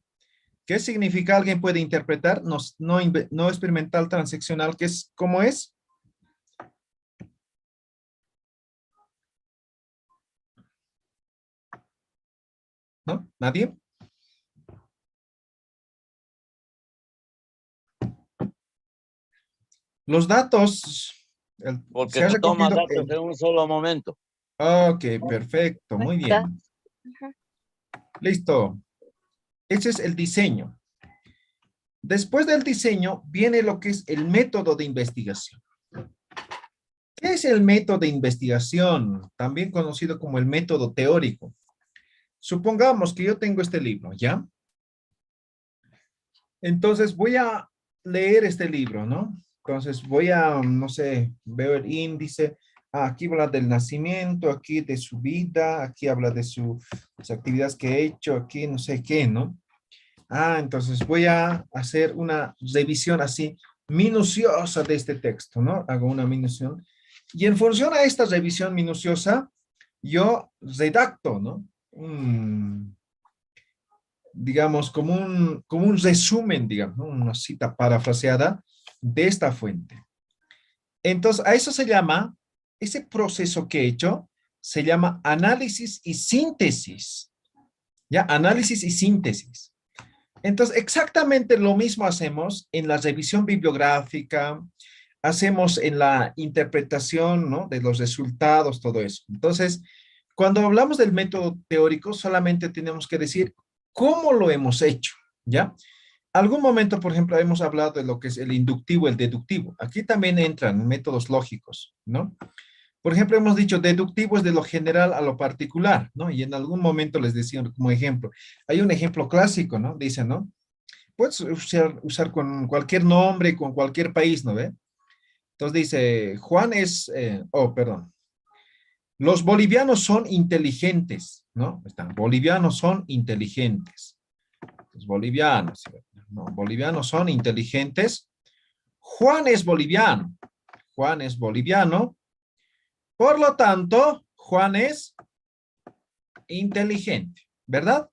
¿Qué significa? ¿Alguien puede interpretar? No, no experimental, transaccional, ¿qué es? ¿Cómo es? ¿No? ¿Nadie? Los datos, se Porque ha se toma recogido. datos en un solo momento. Ok, perfecto, muy bien. Listo. Ese es el diseño. Después del diseño viene lo que es el método de investigación. ¿Qué es el método de investigación? También conocido como el método teórico. Supongamos que yo tengo este libro, ¿ya? Entonces voy a leer este libro, ¿no? Entonces voy a, no sé, veo el índice. Aquí habla del nacimiento, aquí de su vida, aquí habla de sus actividades que he hecho, aquí no sé qué, ¿no? Entonces voy a hacer una revisión así minuciosa de este texto, ¿no? Hago una minución. Y en función a esta revisión minuciosa, yo redacto, ¿no? Digamos, como un resumen, digamos, ¿no? Una cita parafraseada de esta fuente. Entonces, a eso se llama, ese proceso que he hecho, se llama análisis y síntesis. ¿Ya? Análisis y síntesis. Entonces, exactamente lo mismo hacemos en la revisión bibliográfica, hacemos en la interpretación, ¿no? De los resultados, todo eso. Entonces, cuando hablamos del método teórico, solamente tenemos que decir cómo lo hemos hecho, ¿ya? Algún momento, por ejemplo, hemos hablado de lo que es el inductivo, el deductivo. Aquí también entran métodos lógicos, ¿no? Por ejemplo, hemos dicho deductivo es de lo general a lo particular, ¿no? Y en algún momento les decía como ejemplo. Hay un ejemplo clásico, ¿no? Dicen, ¿no? Puedes usar con cualquier nombre, con cualquier país, ¿no ve? Entonces dice, Juan es, perdón, los bolivianos son inteligentes, ¿no? Están, bolivianos son inteligentes. Los bolivianos, ¿no? Bolivianos son inteligentes. Juan es boliviano. Juan es boliviano. Por lo tanto, Juan es inteligente, ¿verdad?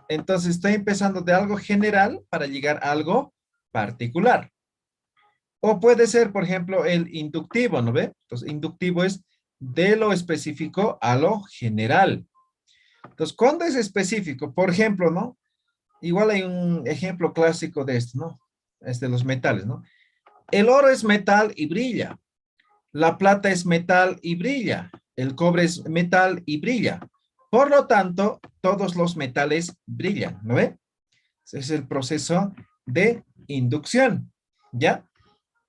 Entonces estoy empezando de algo general para llegar a algo particular. O puede ser, por ejemplo, el inductivo, ¿no ve? Entonces, inductivo es de lo específico a lo general. Entonces, ¿cuándo es específico? Por ejemplo, ¿no? Igual hay un ejemplo clásico de esto, ¿no? Es de los metales, ¿no? El oro es metal y brilla. La plata es metal y brilla. El cobre es metal y brilla. Por lo tanto, todos los metales brillan, ¿no ve? Ese es el proceso de inducción, ¿ya?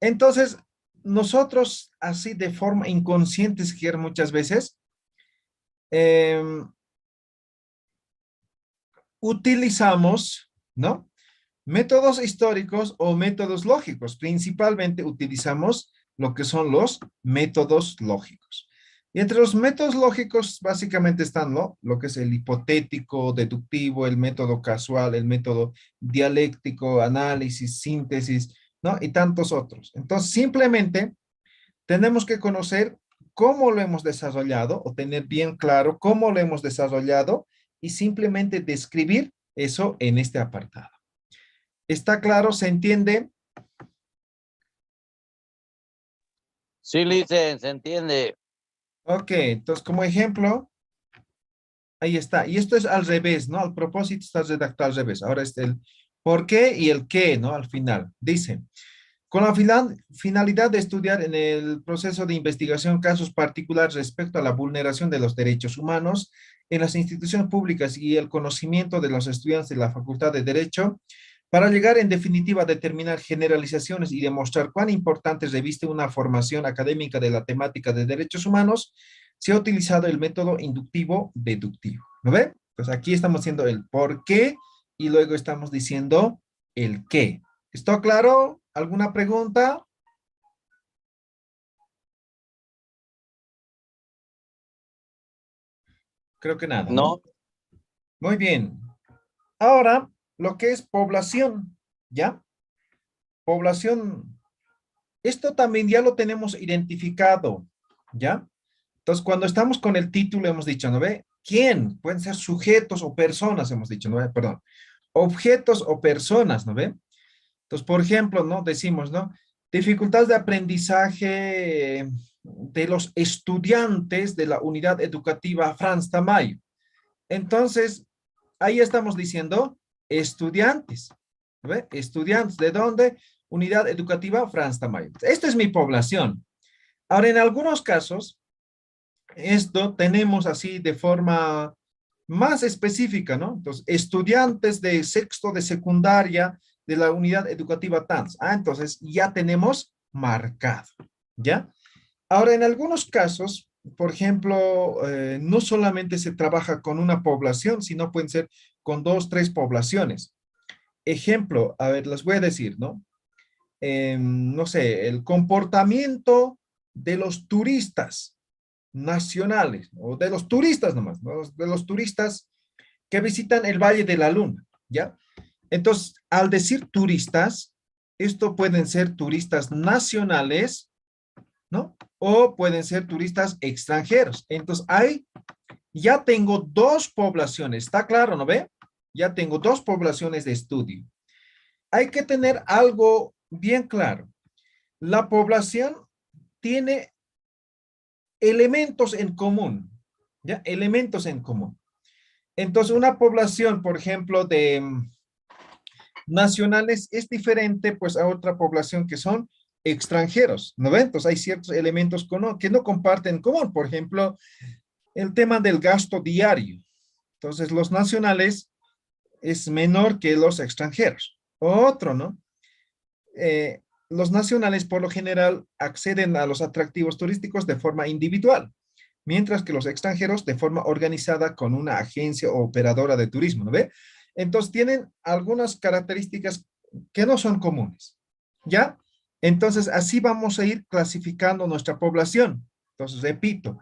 Entonces, nosotros así de forma inconsciente, si quieren, muchas veces, utilizamos, ¿no? Métodos históricos o métodos lógicos. Principalmente utilizamos lo que son los métodos lógicos. Y entre los métodos lógicos básicamente están, ¿no? Lo que es el hipotético, deductivo, el método casual, el método dialéctico, análisis, síntesis, ¿no? Y tantos otros. Entonces, simplemente tenemos que conocer cómo lo hemos desarrollado o tener bien claro cómo lo hemos desarrollado y simplemente describir eso en este apartado. ¿Está claro? ¿Se entiende? Sí, Lice, se entiende. Ok, entonces como ejemplo, ahí está. Y esto es al revés, ¿no? Al propósito está redactado al revés. Ahora es el por qué y el qué, ¿no? Al final. Dice, con la finalidad de estudiar en el proceso de investigación casos particulares respecto a la vulneración de los derechos humanos en las instituciones públicas y el conocimiento de los estudiantes de la Facultad de Derecho, para llegar en definitiva a determinar generalizaciones y demostrar cuán importante reviste una formación académica de la temática de derechos humanos, se ha utilizado el método inductivo-deductivo. ¿No ve? Pues aquí estamos haciendo el por qué y luego estamos diciendo el qué. ¿Está claro? ¿Alguna pregunta? Creo que nada, ¿no? No, Muy bien. Ahora, lo que es población, ¿ya? Población. Esto también ya lo tenemos identificado, ¿ya? Entonces, cuando estamos con el título, hemos dicho, ¿no ve? ¿Quién? Pueden ser sujetos o personas, hemos dicho, ¿no ve? Perdón. Objetos o personas, ¿no ve? Entonces, por ejemplo, ¿no? Decimos, ¿no? Dificultades de aprendizaje de los estudiantes de la unidad educativa Franz Tamayo. Entonces, ahí estamos diciendo estudiantes. ¿Ve? Estudiantes, ¿de dónde? Unidad educativa Franz Tamayo. Esta es mi población. Ahora, en algunos casos, esto tenemos así de forma más específica, ¿no? Entonces, estudiantes de sexto de secundaria de la unidad educativa TANS. Ah, entonces ya tenemos marcado, ¿ya? Ahora, en algunos casos, por ejemplo, no solamente se trabaja con una población, sino pueden ser con dos, tres poblaciones. Ejemplo, a ver, les voy a decir, ¿no? No sé, el comportamiento de los turistas nacionales, o de los turistas nomás, ¿no? De los turistas que visitan el Valle de la Luna, ¿ya? Entonces, al decir turistas, esto pueden ser turistas nacionales, ¿no? O pueden ser turistas extranjeros. Entonces, ahí ya tengo dos poblaciones, ¿está claro, no ve? Ya tengo dos poblaciones de estudio. Hay que tener algo bien claro. La población tiene elementos en común, ¿ya? Elementos en común. Entonces, una población, por ejemplo, de nacionales es diferente, pues, a otra población que son extranjeros, ¿no ven? Entonces, hay ciertos elementos que no comparten en común. Por ejemplo, el tema del gasto diario. Entonces, los nacionales es menor que los extranjeros. Otro, ¿no? Los nacionales por lo general acceden a los atractivos turísticos de forma individual, mientras que los extranjeros de forma organizada con una agencia o operadora de turismo, ¿no ve? Entonces tienen algunas características que no son comunes, ¿ya? Entonces así vamos a ir clasificando nuestra población. Entonces, repito,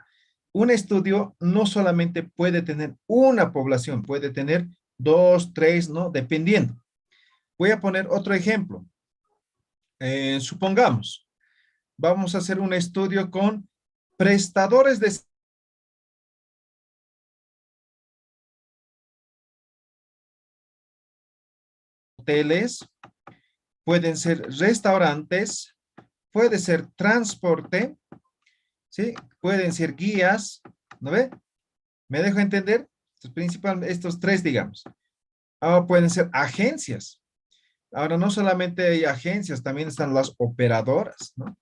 un estudio no solamente puede tener una población, puede tener dos, tres, ¿no? Dependiendo. Voy a poner otro ejemplo. Supongamos, vamos a hacer un estudio con prestadores de hoteles, pueden ser restaurantes, puede ser transporte, ¿sí? Pueden ser guías, ¿no ve? ¿Me dejo entender? Principalmente estos tres, digamos. Ahora pueden ser agencias. Ahora no solamente hay agencias, también están las operadoras, ¿no?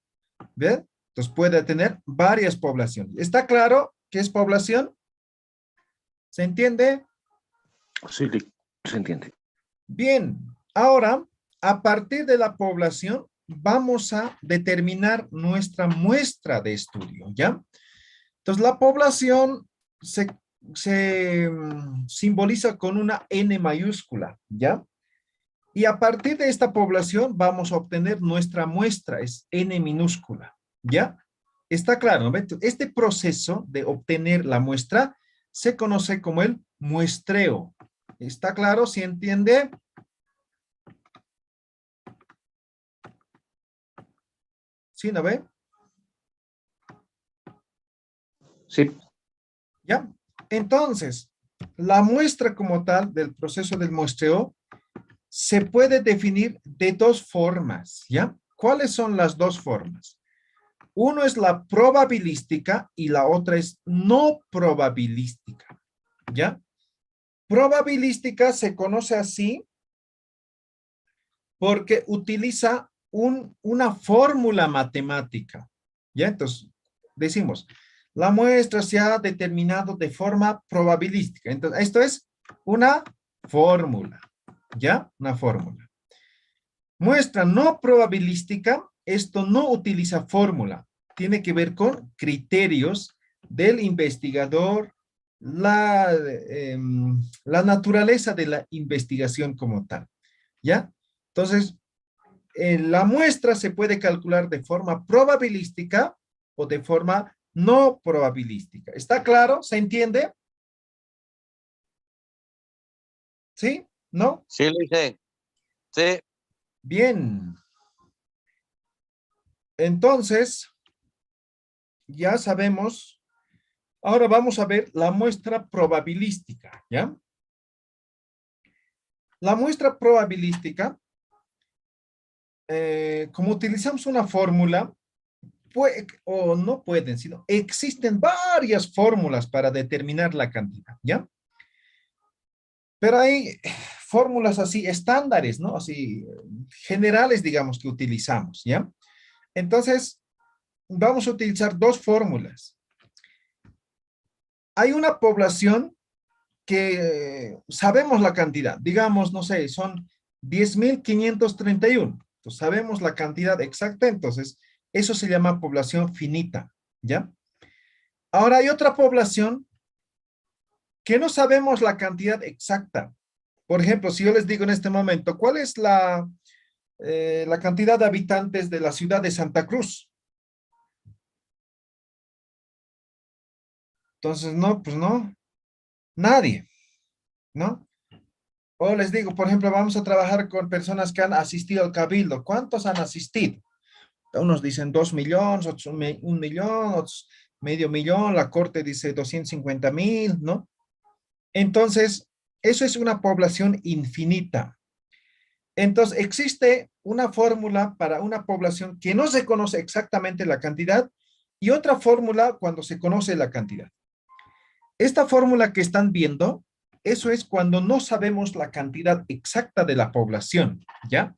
¿Ven? Entonces puede tener varias poblaciones. ¿Está claro qué es población? ¿Se entiende? Sí, se entiende. Bien, ahora, a partir de la población, vamos a determinar nuestra muestra de estudio, ¿ya? Entonces, la población se simboliza con una N mayúscula, ¿ya? Y a partir de esta población vamos a obtener nuestra muestra, es N minúscula, ¿ya? Está claro, ¿no? Este proceso de obtener la muestra se conoce como el muestreo. ¿Está claro? ¿Se entiende? ¿Sí, no ve? Sí. ¿Ya? Entonces, la muestra como tal del proceso del muestreo se puede definir de dos formas, ¿ya? ¿Cuáles son las dos formas? Uno es la probabilística y la otra es no probabilística, ¿ya? Probabilística se conoce así porque utiliza una fórmula matemática, ¿ya? Entonces, decimos, la muestra se ha determinado de forma probabilística. Entonces, esto es una fórmula, ¿ya? Una fórmula. Muestra no probabilística, esto no utiliza fórmula, tiene que ver con criterios del investigador, la naturaleza de la investigación como tal, ¿ya? Entonces, la muestra se puede calcular de forma probabilística o de forma no probabilística. ¿Está claro? ¿Se entiende? ¿Sí? ¿No? Sí, lo hice. Sí. Bien. Entonces, ya sabemos, ahora vamos a ver la muestra probabilística, ¿ya? La muestra probabilística, como utilizamos una fórmula, o no pueden, sino existen varias fórmulas para determinar la cantidad, ¿ya? Pero hay fórmulas así estándares, ¿no? Así generales, digamos, que utilizamos, ¿ya? Entonces, vamos a utilizar dos fórmulas. Hay una población que sabemos la cantidad, digamos, no sé, son 10.531. Entonces, sabemos la cantidad exacta, entonces, eso se llama población finita, ¿ya? Ahora hay otra población que no sabemos la cantidad exacta. Por ejemplo, si yo les digo en este momento, ¿cuál es la cantidad de habitantes de la ciudad de Santa Cruz? Entonces, no, pues no, nadie, ¿no? O les digo, por ejemplo, vamos a trabajar con personas que han asistido al cabildo. ¿Cuántos han asistido? Unos dicen 2 millones, otros 1 millón, otros medio millón, la corte dice 250.000, ¿no? Entonces, eso es una población infinita. Entonces, existe una fórmula para una población que no se conoce exactamente la cantidad y otra fórmula cuando se conoce la cantidad. Esta fórmula que están viendo, eso es cuando no sabemos la cantidad exacta de la población, ¿ya?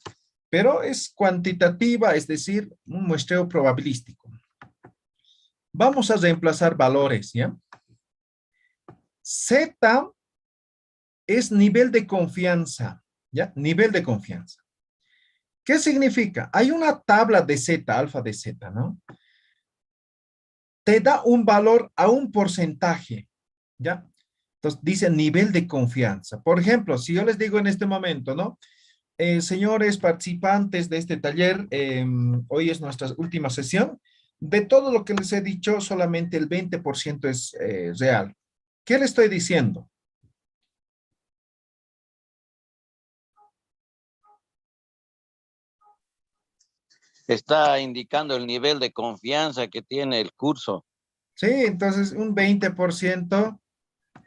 Pero es cuantitativa, es decir, un muestreo probabilístico. Vamos a reemplazar valores, ¿ya? Z es nivel de confianza, ¿ya? Nivel de confianza. ¿Qué significa? Hay una tabla de Z, alfa de Z, ¿no? Te da un valor a un porcentaje, ¿ya? Entonces dice nivel de confianza. Por ejemplo, si yo les digo en este momento, ¿no? Señores participantes de este taller, hoy es nuestra última sesión. De todo lo que les he dicho, solamente el 20% es real. ¿Qué le estoy diciendo? está indicando el nivel de confianza que tiene el curso. Sí, entonces un 20%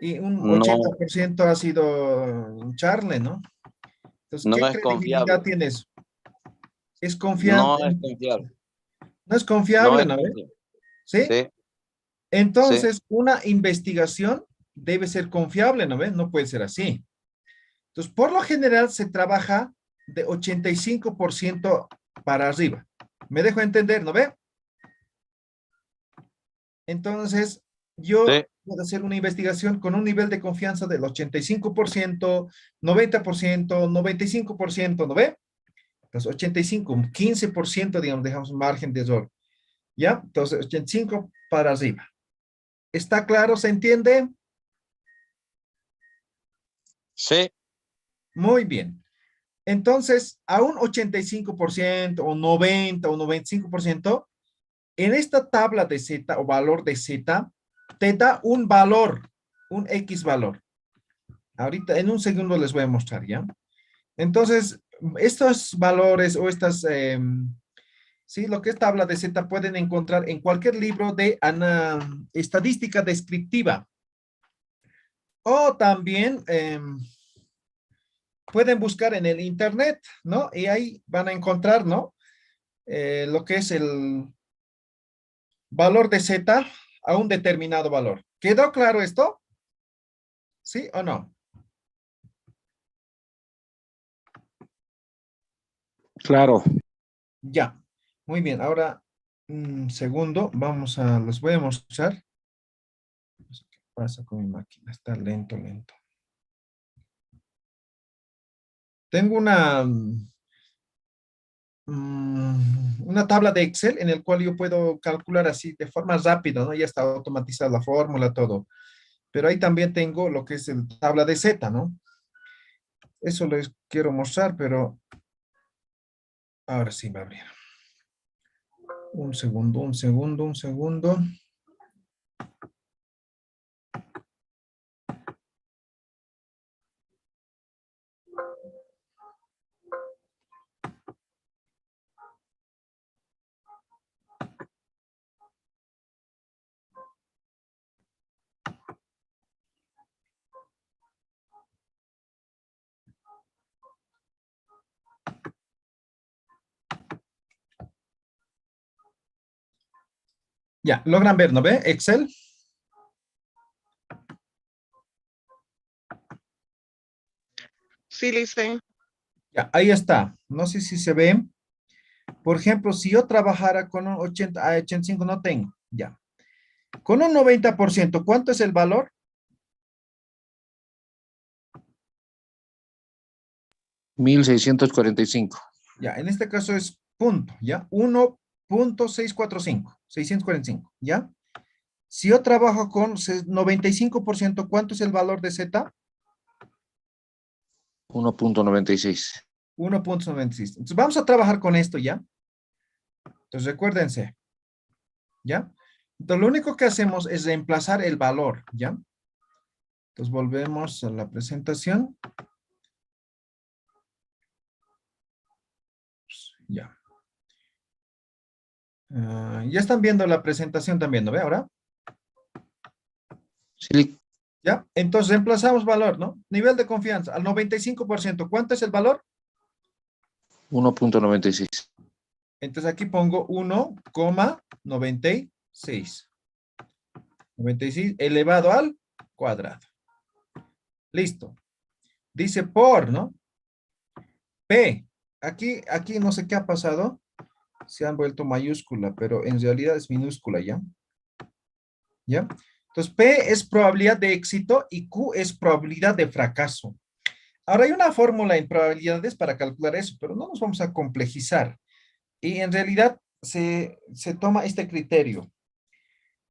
y un No, 80% ha sido un charle, ¿no? Entonces, no ¿qué es credibilidad confiable. tiene eso? Es No confiable, es confiable. no es No confiable, es ¿no ve? confiable. ¿Sí? Sí, sí. Entonces, una investigación debe ser confiable, ¿no ve? No puede ser así. Entonces, por lo general se trabaja de 85% para arriba. ¿Me dejo entender, no ve? Entonces, yo Sí. puedo hacer una investigación con un nivel de confianza del 85%, 90%, 95%, ¿no ve? Entonces, 85, un 15%, digamos, dejamos un margen de error. ¿Ya? Entonces, 85 para arriba. ¿Está claro? ¿Se entiende? Sí, Muy bien. Entonces, a un 85% o 90 o 95%, en esta tabla de Z o valor de Z, te da un valor, un X valor. Ahorita, en un segundo les voy a mostrar, ¿ya? Entonces, estos valores o estas, sí, lo que es tabla de Z pueden encontrar en cualquier libro de estadística descriptiva. O también pueden buscar en el internet, ¿no? Y ahí van a encontrar, ¿no? Lo que es el valor de Z a un determinado valor. ¿Quedó claro esto? ¿Sí o no? Claro. Ya. Muy bien. Ahora, un segundo, les voy a mostrar. ¿Qué pasa con mi máquina? Está lento, lento. Tengo una tabla de Excel en el cual yo puedo calcular así de forma rápida, ¿no? Ya está automatizada la fórmula, todo. Pero ahí también tengo lo que es el tabla de Z, ¿no? Eso les quiero mostrar, pero ahora sí va a abrir. Un segundo, un segundo, un segundo. Ya, logran ver, ¿no ve? Excel. Sí, Lice. Ya, ahí está. No sé si se ve. Por ejemplo, si yo trabajara con un 85 no tengo. Ya. Con un 90%, ¿cuánto es el valor? 1645. Ya, en este caso es punto, ¿ya? 1.645, 645, ¿ya? Si yo trabajo con 95%, ¿cuánto es el valor de Z? 1.96. 1.96. Entonces vamos a trabajar con esto, ¿ya? Entonces recuérdense, ¿ya? Entonces lo único que hacemos es reemplazar el valor, ¿ya? Entonces volvemos a la presentación. Ya. Ya están viendo la presentación también, ¿no ve ahora? Sí, ¿Ya? Entonces reemplazamos valor, ¿no? Nivel de confianza al 95%. ¿Cuánto es el valor? 1.96. Entonces aquí pongo 1,96. 96 elevado al cuadrado. Listo. Dice por, ¿no? P. Aquí no sé qué ha pasado. Se han vuelto mayúscula, pero en realidad es minúscula, ¿ya? ¿Ya? Entonces, P es probabilidad de éxito y Q es probabilidad de fracaso. Ahora hay una fórmula en probabilidades para calcular eso, pero no nos vamos a complejizar. Y en realidad se toma este criterio.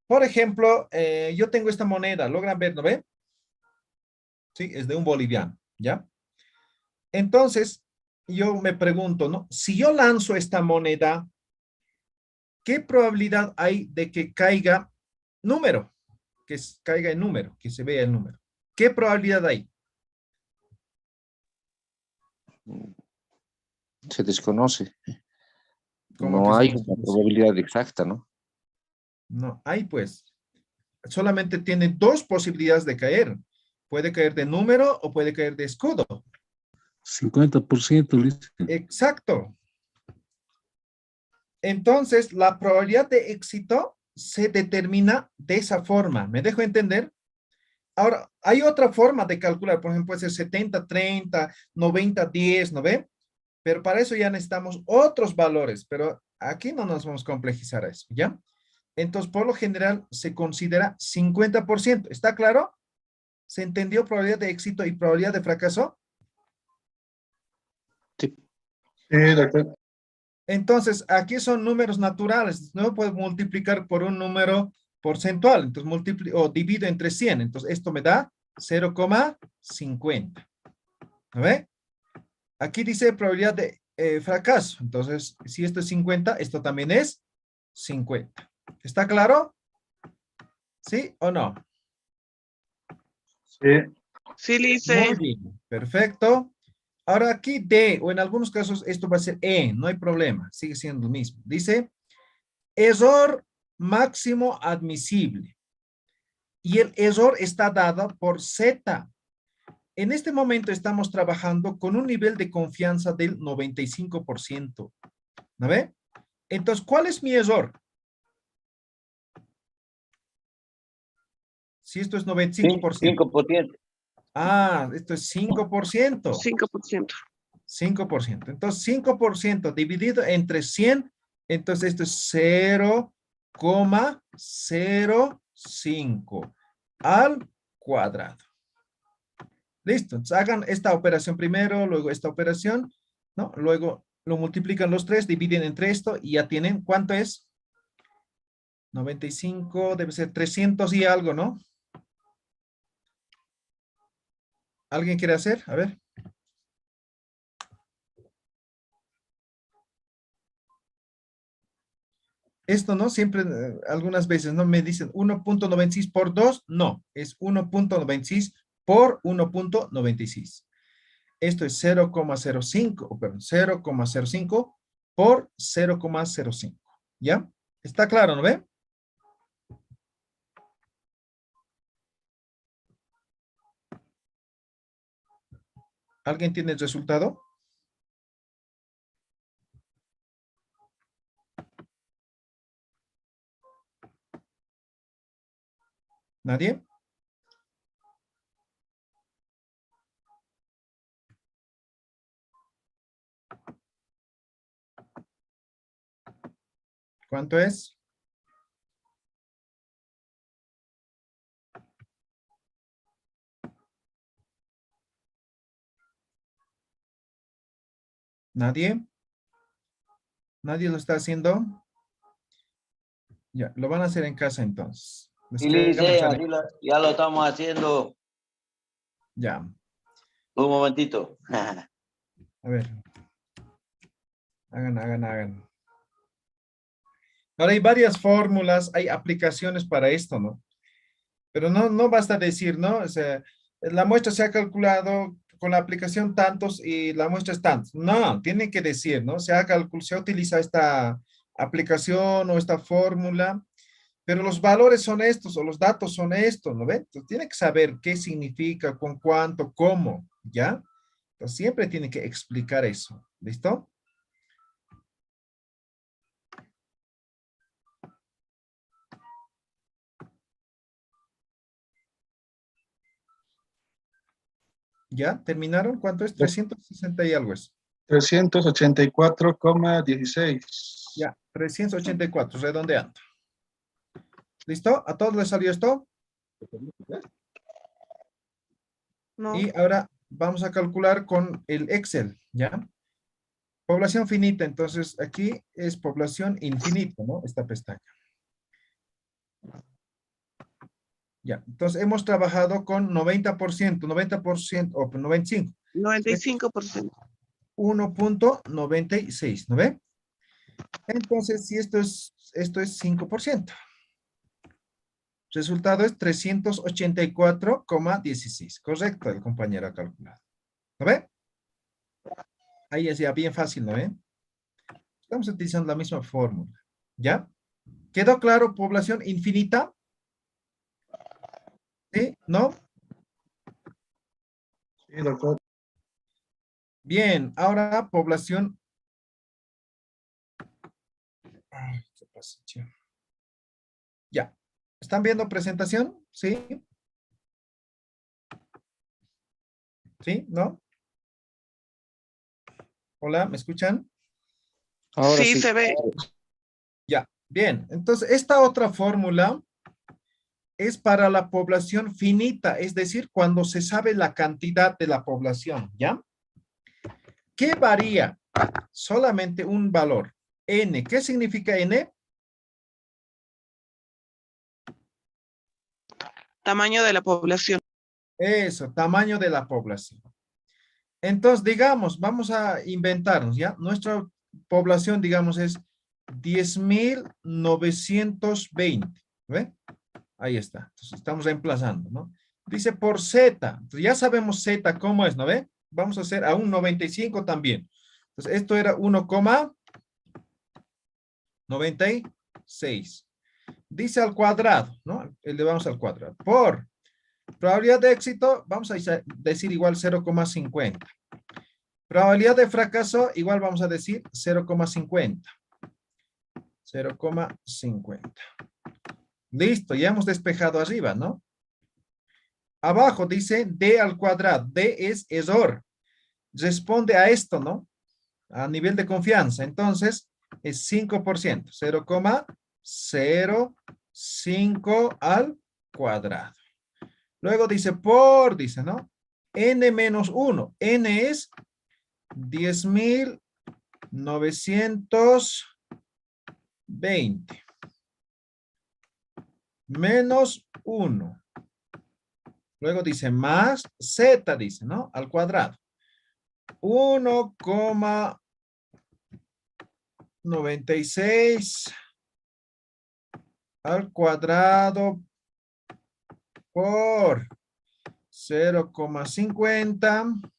Por ejemplo, yo tengo esta moneda, ¿logran ver, no ve? Sí, es de un boliviano, ¿ya? Entonces, yo me pregunto, ¿no? Si yo lanzo esta moneda, ¿qué probabilidad hay de que caiga número? Caiga el número, que se vea el número. ¿Qué probabilidad hay? Se desconoce. ¿Cómo que No hay somos una imposibles? probabilidad exacta, ¿no? No, hay pues. Solamente tiene dos posibilidades de caer. Puede caer de número o puede caer de escudo. 50%, dice. Exacto. Entonces, la probabilidad de éxito se determina de esa forma. ¿Me dejo entender? Ahora, hay otra forma de calcular. Por ejemplo, puede ser 70-30, 90-10, ¿no ve? Pero para eso ya necesitamos otros valores. Pero aquí no nos vamos a complejizar a eso, ¿ya? Entonces, por lo general, se considera 50%. ¿Está claro? ¿Se entendió probabilidad de éxito y probabilidad de fracaso? Sí. Sí, doctor. Entonces, aquí son números naturales. No puedo multiplicar por un número porcentual. Entonces, o divido entre 100. Entonces, esto me da 0,50. ¿No ve? Aquí dice probabilidad de fracaso. Entonces, si esto es 50, esto también es 50. ¿Está claro? ¿Sí o no? Sí. Sí, Muy Lice. bien, perfecto. Ahora aquí D, o en algunos casos esto va a ser E, no hay problema, sigue siendo lo mismo. Dice, error máximo admisible. Y el error está dado por Z. En este momento estamos trabajando con un nivel de confianza del 95%. ¿No ve? Entonces, ¿cuál es mi error? Si esto es 95%. 5%. Ah, esto es 5%. 5%. 5%. Entonces, 5% dividido entre 100, entonces esto es 0,05 al cuadrado. Listo. Entonces, hagan esta operación primero, luego esta operación, ¿no? Luego lo multiplican los tres, dividen entre esto y ya tienen, ¿cuánto es? 95, debe ser 300 y algo, ¿no? ¿Alguien quiere hacer? A ver. Esto, ¿no? Siempre, algunas veces, ¿no? Me dicen 1.96 por 2. No, es 1.96 por 1.96. Esto es 0,05, perdón, 0,05 por 0,05. ¿Ya? ¿Está claro, no ve? ¿Alguien tiene el resultado? ¿Nadie? ¿Cuánto es? ¿Nadie? ¿Nadie lo está haciendo? Ya, lo van a hacer en casa entonces. Sí, Descargan el Lice, chaleco. ya lo estamos haciendo. Ya, Un momentito. a ver. Hagan. Ahora hay varias fórmulas, hay aplicaciones para esto, ¿no? Pero no basta decir, ¿no? O sea, la muestra se ha calculado con la aplicación tantos y la muestra es tantos. No, tienen que decir, ¿no? Se utiliza esta aplicación o esta fórmula, pero los valores son estos o los datos son estos, ¿no ven? Entonces tiene que saber qué significa, con cuánto, cómo, ¿ya? Entonces siempre tiene que explicar eso, ¿listo? ¿Ya? ¿Terminaron? ¿Cuánto es? 360 y algo es. 384,16. Ya, 384, redondeando. ¿Listo? ¿A todos les salió esto? No. Y ahora vamos a calcular con el Excel, ¿ya? Población finita, entonces aquí es población infinita, ¿no? Esta pestaña. Ya, entonces hemos trabajado con 90%, 90% o 95. 95%. 1.96, ¿no ve? Entonces, si esto es 5%. Resultado es 384,16. Correcto, el compañero ha calculado. ¿No ve? Ahí es ya bien fácil, ¿no ve? Estamos utilizando la misma fórmula, ¿ya? ¿Quedó claro población infinita? ¿Sí? ¿No? Sí, doctor. Bien, ahora población. Ay, ¿qué pasa, che? Ya. ¿Están viendo presentación? ¿Sí? ¿Sí? ¿No? Hola, ¿me escuchan? Ahora Sí, sí. se ve. Ya. Bien, entonces esta otra fórmula es para la población finita, es decir, cuando se sabe la cantidad de la población, ¿ya? ¿Qué varía? Solamente un valor, n. ¿Qué significa n? Tamaño de la población. Eso, tamaño de la población. Entonces, digamos, vamos a inventarnos, ¿ya? Nuestra población, digamos, es 10.920, ¿ve? Ahí está. Entonces, estamos reemplazando, ¿no? Dice por z. Entonces, ya sabemos z cómo es, ¿no ve? Vamos a hacer a un 95 también. Entonces, esto era 1,96. Dice al cuadrado, ¿no? Elevamos al cuadrado. Por probabilidad de éxito, vamos a decir igual 0,50. Probabilidad de fracaso, igual vamos a decir 0,50. 0,50. Listo, ya hemos despejado arriba, ¿no? Abajo dice d al cuadrado. D es error. Responde a esto, ¿no? A nivel de confianza. Entonces, es 5%. 0,05 al cuadrado. Luego dice por, dice, ¿no? N menos 1. N es 10.920 menos 1. Luego dice más z, dice, ¿no? Al cuadrado. 1,96 al cuadrado por 0,50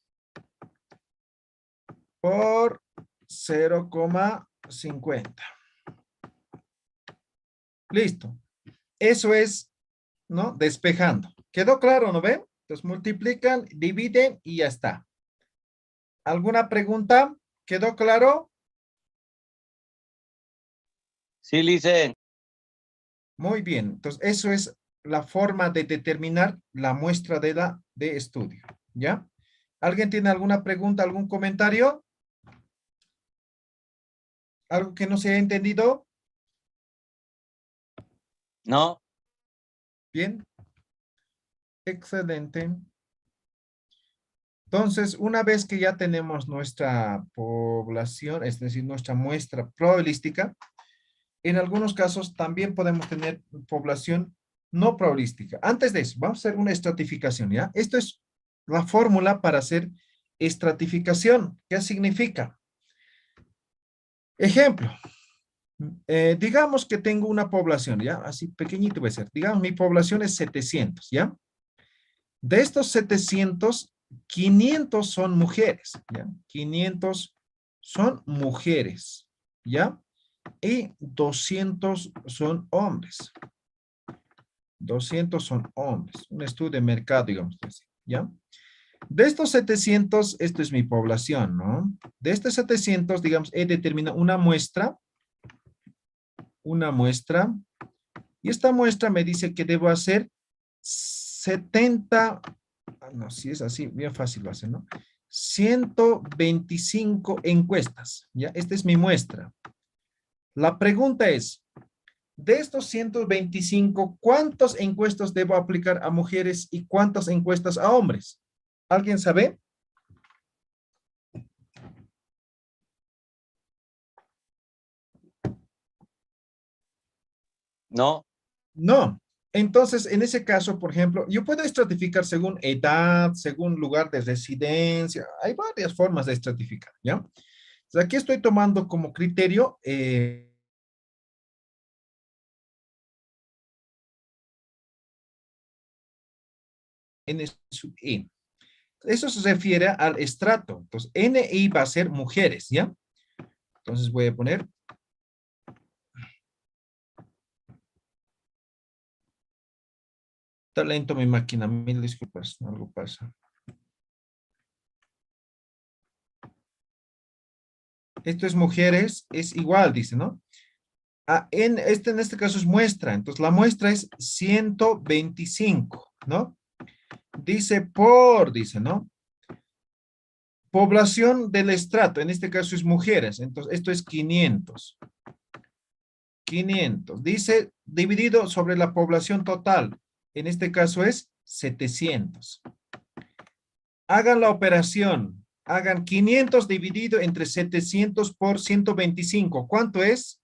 por 0,50. Listo. Eso es, ¿no? Despejando. ¿Quedó claro, no ven? Entonces multiplican, dividen y ya está. ¿Alguna pregunta? ¿Quedó claro? Sí, Lice. Muy bien. Entonces eso es la forma de determinar la muestra de estudio. ¿Ya? ¿Alguien tiene alguna pregunta, algún comentario? ¿Algo que no se haya entendido? No. Bien. Excelente. Entonces, una vez que ya tenemos nuestra población, es decir, nuestra muestra probabilística, en algunos casos también podemos tener población no probabilística. Antes de eso, vamos a hacer una estratificación, ¿ya? Esto es la fórmula para hacer estratificación. ¿Qué significa? Ejemplo, digamos que tengo una población, ¿ya? Así pequeñito va a ser. Digamos, mi población es 700, ¿ya? De estos 700, 500 son mujeres, ¿ya? 500 son mujeres, ¿ya? Y 200 son hombres. 200 son hombres. Un estudio de mercado, digamos así, ¿ya? De estos 700, esto es mi población, ¿no? De estos 700, digamos, he determinado una muestra, y esta muestra me dice que debo hacer 70, no, si es así, bien fácil lo hace, ¿no? 125 encuestas, ¿ya? Esta es mi muestra. La pregunta es, de estos 125, ¿cuántas encuestas debo aplicar a mujeres y cuántas encuestas a hombres? ¿Alguien sabe? No. No. Entonces, en ese caso, por ejemplo, yo puedo estratificar según edad, según lugar de residencia. Hay varias formas de estratificar, ¿ya? Entonces, aquí estoy tomando como criterio N sub I. Eso se refiere al estrato. Entonces, NI va a ser mujeres, ¿ya? Entonces voy a poner. Está lento mi máquina, mil disculpas, algo pasa. Esto es mujeres, es igual, dice, ¿no? En este caso es muestra, entonces la muestra es 125, ¿no? Dice, dice, ¿no? Población del estrato, en este caso es mujeres, entonces esto es 500. 500. Dice, dividido sobre la población total, en este caso es 700. Hagan la operación, hagan 500 dividido entre 700 por 125. ¿Cuánto es?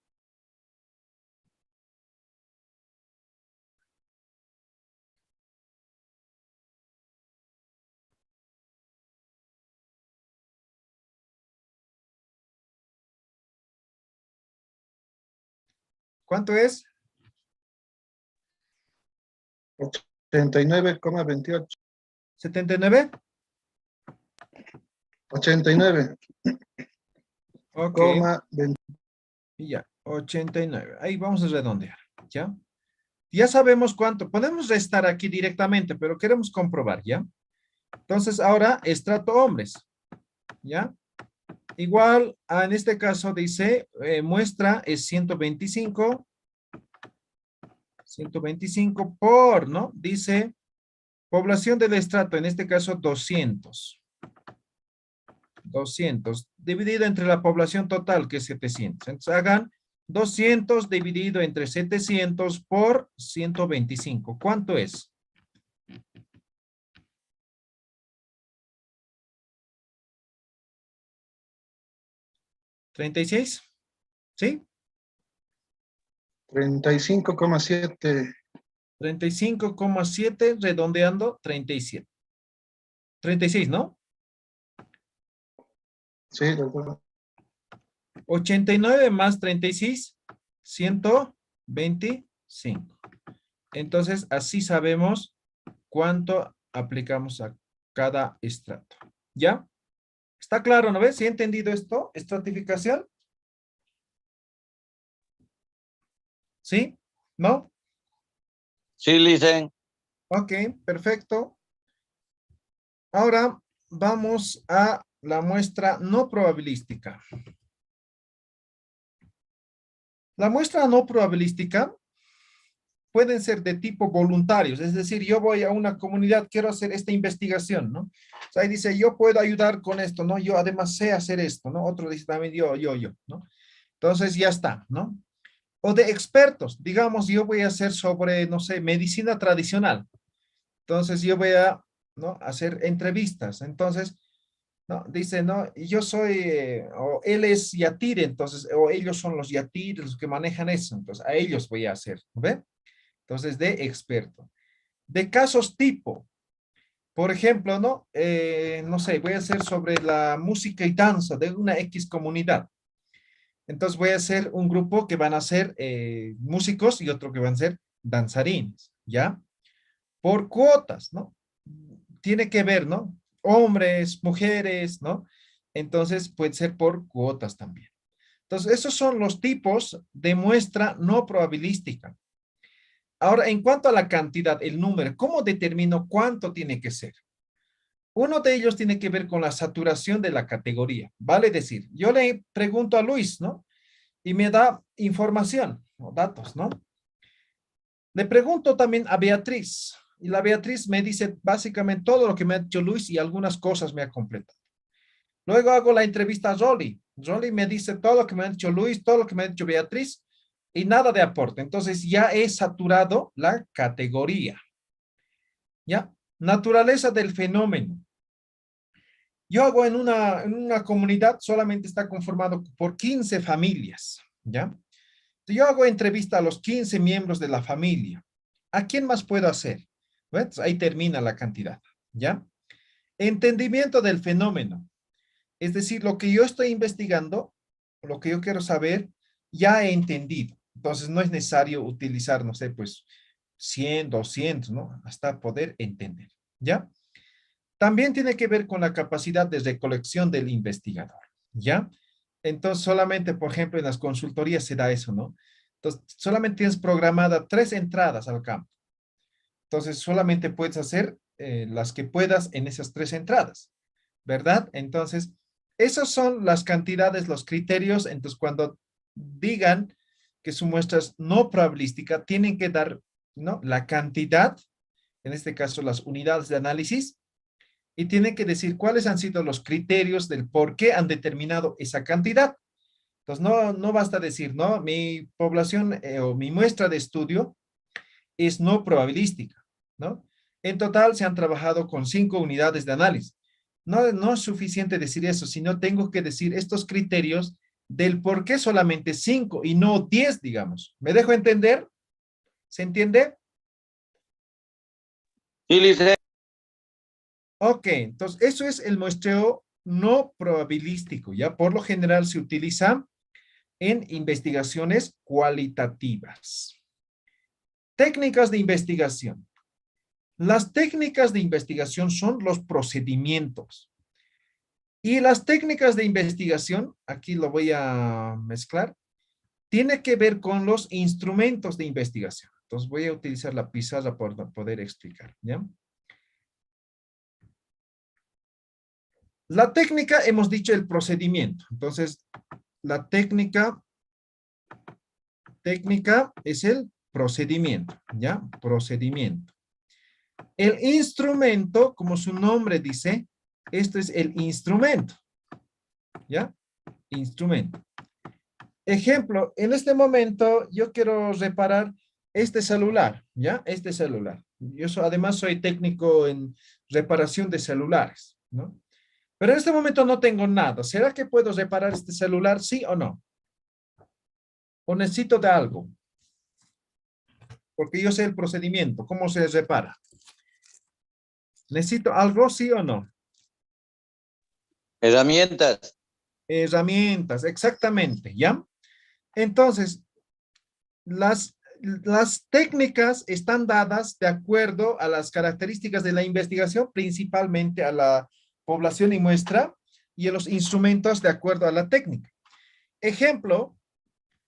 ¿Cuánto es? 89,28. 79. 89,20. Ok, y ya, 89. Ahí vamos a redondear, ¿ya? Ya sabemos cuánto. Podemos restar aquí directamente, pero queremos comprobar, ¿ya? Entonces, ahora, estrato hombres, ¿ya? Igual, en este caso dice, muestra es 125. 125 por, ¿no? Dice, población del estrato, en este caso 200. 200, dividido entre la población total, que es 700. Entonces, hagan 200 dividido entre 700 por 125. ¿Cuánto es? ¿36? ¿Sí? 35,7. 35,7, redondeando, 37. 36, ¿no? Sí, de acuerdo. 89 más 36, 125. Entonces, así sabemos cuánto aplicamos a cada estrato. ¿Ya? ¿Está claro, no ves? ¿Sí he entendido esto? ¿Estratificación? ¿Sí? ¿No? Sí, Licen. Ok, perfecto. Ahora vamos a la muestra no probabilística. La muestra no probabilística pueden ser de tipo voluntarios, es decir, yo voy a una comunidad, quiero hacer esta investigación, ¿no? O sea, ahí dice, yo puedo ayudar con esto, ¿no? Yo además sé hacer esto, ¿no? Otro dice también, yo, ¿no? Entonces ya está, ¿no? O de expertos, digamos, yo voy a hacer sobre, no sé, medicina tradicional. Entonces yo voy a, ¿no? Hacer entrevistas. Entonces, ¿no? Dice, no, yo soy, o él es yatir, entonces, o ellos son los yatires los que manejan eso. Entonces, a ellos voy a hacer, ¿ve? Entonces, de experto. De casos tipo, por ejemplo, ¿no? No sé, voy a hacer sobre la música y danza de una X comunidad. Entonces voy a hacer un grupo que van a ser músicos y otro que van a ser danzarines, ¿ya? Por cuotas, ¿no? Tiene que ver, ¿no? Hombres, mujeres, ¿no? Entonces puede ser por cuotas también. Entonces, esos son los tipos de muestra no probabilística. Ahora, en cuanto a la cantidad, el número, ¿cómo determino cuánto tiene que ser? Uno de ellos tiene que ver con la saturación de la categoría. Vale decir, yo le pregunto a Luis, ¿no? Y me da información o datos, ¿no? Le pregunto también a Beatriz y la Beatriz me dice básicamente todo lo que me ha dicho Luis y algunas cosas me ha completado. Luego hago la entrevista a Rolly. Rolly me dice todo lo que me ha dicho Luis, todo lo que me ha dicho Beatriz y nada de aporte. Entonces ya he saturado la categoría. ¿Ya? Naturaleza del fenómeno. Yo hago en una comunidad, solamente está conformado por 15 familias. ¿Ya? Yo hago entrevista a los 15 miembros de la familia. ¿A quién más puedo hacer? ¿Ves? Ahí termina la cantidad, ¿ya? Entendimiento del fenómeno. Es decir, lo que yo estoy investigando, lo que yo quiero saber, ya he entendido. Entonces, no es necesario utilizar, no sé, pues 100, 200, ¿no? Hasta poder entender, ¿ya? También tiene que ver con la capacidad de recolección del investigador, ¿ya? Entonces, solamente, por ejemplo, en las consultorías se da eso, ¿no? Entonces, solamente tienes programada 3 entradas al campo. Entonces, solamente puedes hacer las que puedas en esas 3 entradas, ¿verdad? Entonces, esas son las cantidades, los criterios. Entonces, cuando digan que su muestra es no probabilística, tienen que dar, ¿no?, la cantidad, en este caso las unidades de análisis, y tienen que decir cuáles han sido los criterios del por qué han determinado esa cantidad. Entonces, no basta decir, no, mi población o mi muestra de estudio es no probabilística, ¿no? En total se han trabajado con 5 unidades de análisis. No es suficiente decir eso, sino tengo que decir estos criterios del por qué solamente 5 y no 10, digamos. ¿Me dejo entender? ¿Se entiende? Sí, Lice. Ok, entonces eso es el muestreo no probabilístico, ¿ya? Por lo general se utiliza en investigaciones cualitativas. Técnicas de investigación. Las técnicas de investigación son los procedimientos. Y las técnicas de investigación, aquí lo voy a mezclar, tiene que ver con los instrumentos de investigación. Entonces voy a utilizar la pizarra para poder explicar, ¿ya? La técnica, hemos dicho el procedimiento. Entonces, la técnica es el procedimiento, ¿ya? Procedimiento. El instrumento, como su nombre dice, esto es el instrumento, ¿ya? Instrumento. Ejemplo, en este momento yo quiero reparar este celular, ¿ya? Este celular. Además soy técnico en reparación de celulares, ¿no? Pero en este momento no tengo nada. ¿Será que puedo reparar este celular, sí o no? ¿O necesito de algo? Porque yo sé el procedimiento, cómo se repara. ¿Necesito algo, sí o no? Herramientas. Herramientas, exactamente, ¿ya? Entonces, las técnicas están dadas de acuerdo a las características de la investigación, principalmente a la población y muestra, y a los instrumentos de acuerdo a la técnica. Ejemplo,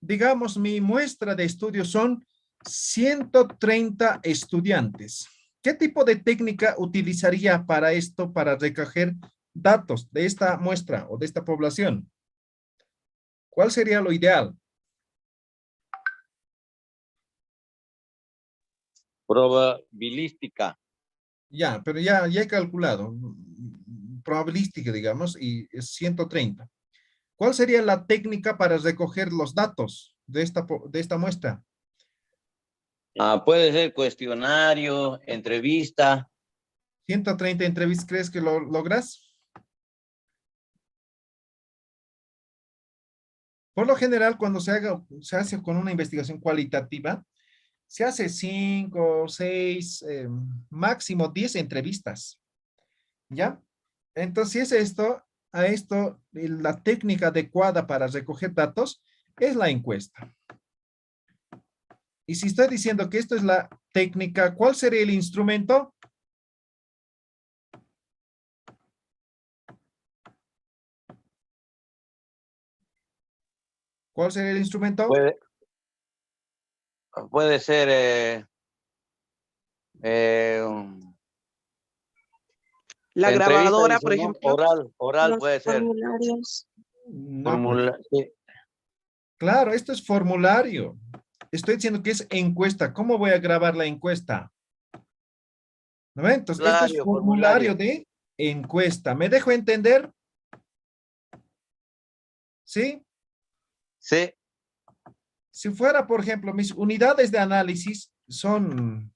digamos, mi muestra de estudio son 130 estudiantes. ¿Qué tipo de técnica utilizaría para esto, para recoger datos de esta muestra o de esta población? ¿Cuál sería lo ideal? Probabilística. Ya, pero ya he calculado. Probabilística, digamos, y es 130. ¿Cuál sería la técnica para recoger los datos de esta muestra? Puede ser cuestionario, entrevista. 130 entrevistas, ¿crees que lo logras? Por lo general, cuando se hace con una investigación cualitativa, se hace 5, 6, máximo 10 entrevistas, ¿ya? Entonces, si es la técnica adecuada para recoger datos es la encuesta. Y si estoy diciendo que esto es la técnica, ¿cuál sería el instrumento? ¿Cuál sería el instrumento? Puede ser La entrevista, grabadora, dice, por ¿no? ejemplo. Oral Los puede ser. formularios. No, pues, Sí. claro, esto es formulario. Estoy diciendo que es encuesta. ¿Cómo voy a grabar la encuesta? ¿No ven? Entonces, esto es formulario de encuesta. ¿Me dejo entender? ¿Sí? Sí. Si fuera, por ejemplo, mis unidades de análisis son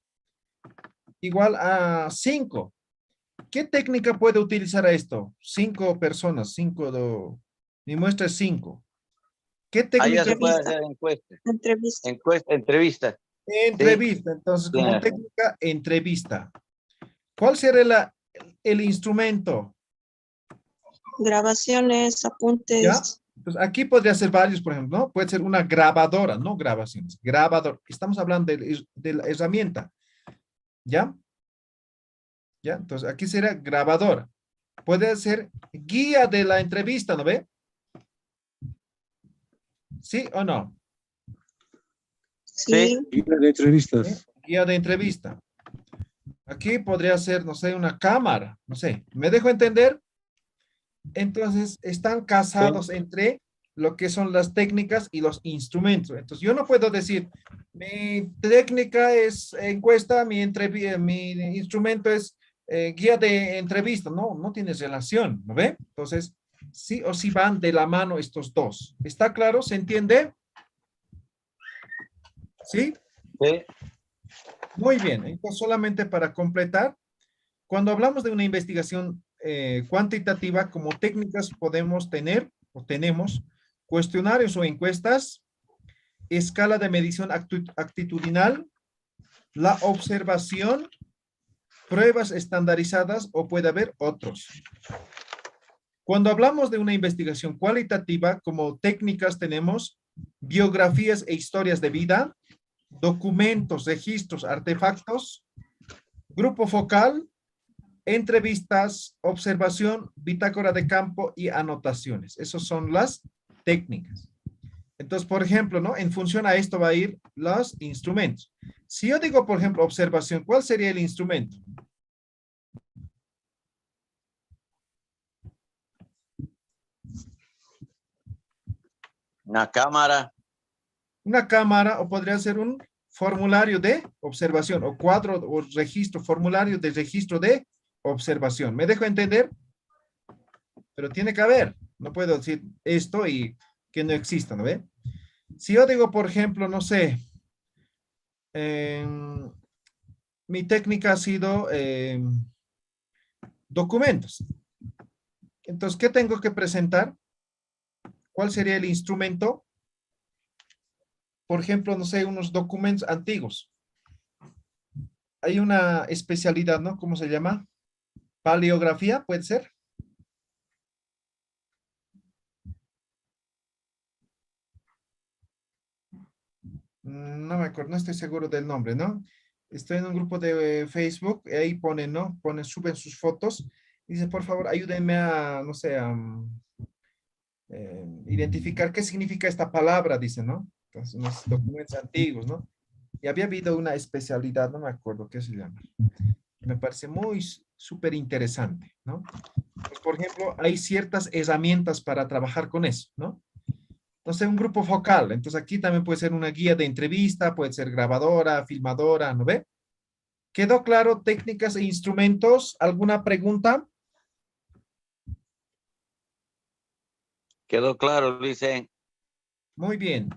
igual a 5. ¿Qué técnica puede utilizar a esto? 5 personas, mi muestra es 5. ¿Qué Allá técnica? se puede hacer encuesta. Entrevista. Entrevista. Entrevista. Entonces, como Tiene- técnica, entrevista. ¿Cuál sería el instrumento? Grabaciones, ¿Ya? apuntes. Entonces, aquí podría ser varios, por ejemplo, ¿no? Puede ser una grabadora, no grabaciones, grabador. Estamos hablando de la herramienta. ¿Ya? ¿Ya? Entonces, aquí será grabadora. Puede ser guía de la entrevista, ¿no ve? ¿Sí o no? Sí. Guía de entrevistas. ¿Sí? Guía de entrevista. Aquí podría ser, no sé, una cámara, no sé. ¿Me dejo entender? Entonces, están casados entre lo que son las técnicas y los instrumentos. Entonces, yo no puedo decir, mi técnica es encuesta, mi instrumento es guía de entrevista. No, no tiene relación, ¿no ve? Entonces, sí o sí van de la mano estos dos. ¿Está claro? ¿Se entiende? ¿Sí? Sí. Muy bien. Entonces, solamente para completar, cuando hablamos de una investigación cuantitativa, como técnicas podemos tener o tenemos cuestionarios o encuestas, escala de medición actitudinal, la observación, pruebas estandarizadas o puede haber otros. Cuando hablamos de una investigación cualitativa, como técnicas tenemos biografías e historias de vida, documentos, registros, artefactos, grupo focal, entrevistas, observación, bitácora de campo y anotaciones. Esas son las técnicas. Entonces, por ejemplo, ¿no? En función a esto va a ir los instrumentos. Si yo digo, por ejemplo, observación, ¿cuál sería el instrumento? Una cámara. Una cámara o podría ser un formulario de observación o cuadro o registro, formulario de registro de observación. ¿Me dejo entender? Pero tiene que haber. No puedo decir esto y que no exista, ¿no ve? Si yo digo, por ejemplo, no sé, mi técnica ha sido documentos. Entonces, ¿qué tengo que presentar? ¿Cuál sería el instrumento? Por ejemplo, no sé, unos documentos antiguos. Hay una especialidad, ¿no? ¿Cómo se llama? Paleografía, ¿puede ser? No me acuerdo, no estoy seguro del nombre, ¿no? Estoy en un grupo de Facebook, y ahí ponen, ¿no? Ponen, suben sus fotos. Dice, por favor, ayúdenme a, no sé, a identificar qué significa esta palabra, dice, ¿no? Entonces, unos documentos antiguos, ¿no? Y había habido una especialidad, no me acuerdo qué se llama. Me parece muy súper interesante, ¿no? Pues, por ejemplo, hay ciertas herramientas para trabajar con eso, ¿no? Entonces, un grupo focal. Entonces, aquí también puede ser una guía de entrevista, puede ser grabadora, filmadora, ¿no ve? ¿Quedó claro técnicas e instrumentos? ¿Alguna pregunta? Quedó claro, Luis. Muy bien.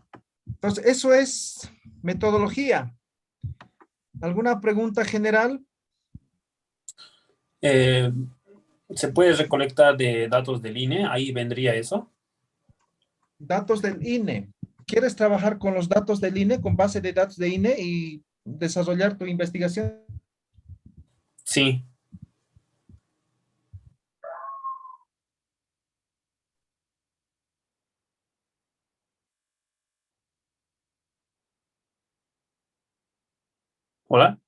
Entonces, eso es metodología. ¿Alguna pregunta general? Eh, ¿Se puede recolectar de datos del INE? Ahí vendría eso. Datos del INE. ¿Quieres trabajar con los datos del INE, con base de datos de INE y desarrollar tu investigación? Sí. Hola.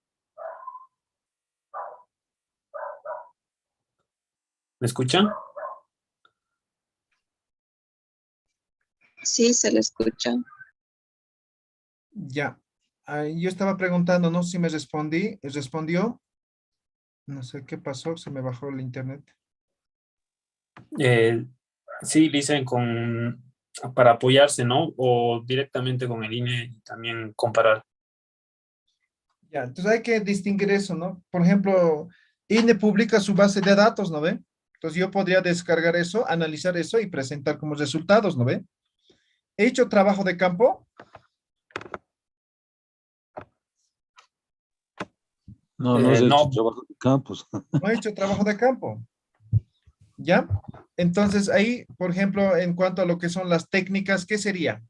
¿Me escuchan? Sí, se le escucha. Ya. Yo estaba preguntando, no sé si me respondió. No sé qué pasó, se me bajó el internet. Sí, dicen para apoyarse, ¿no? O directamente con el INE y también comparar. Ya, entonces hay que distinguir eso, ¿no? Por ejemplo, INE publica su base de datos, ¿no ve? Entonces yo podría descargar eso, analizar eso y presentar como resultados, ¿no ve? He hecho trabajo de campo. No, no has hecho No. trabajo de campos. No he hecho trabajo de campo. ¿Ya? Entonces ahí, por ejemplo, en cuanto a lo que son las técnicas, ¿qué sería?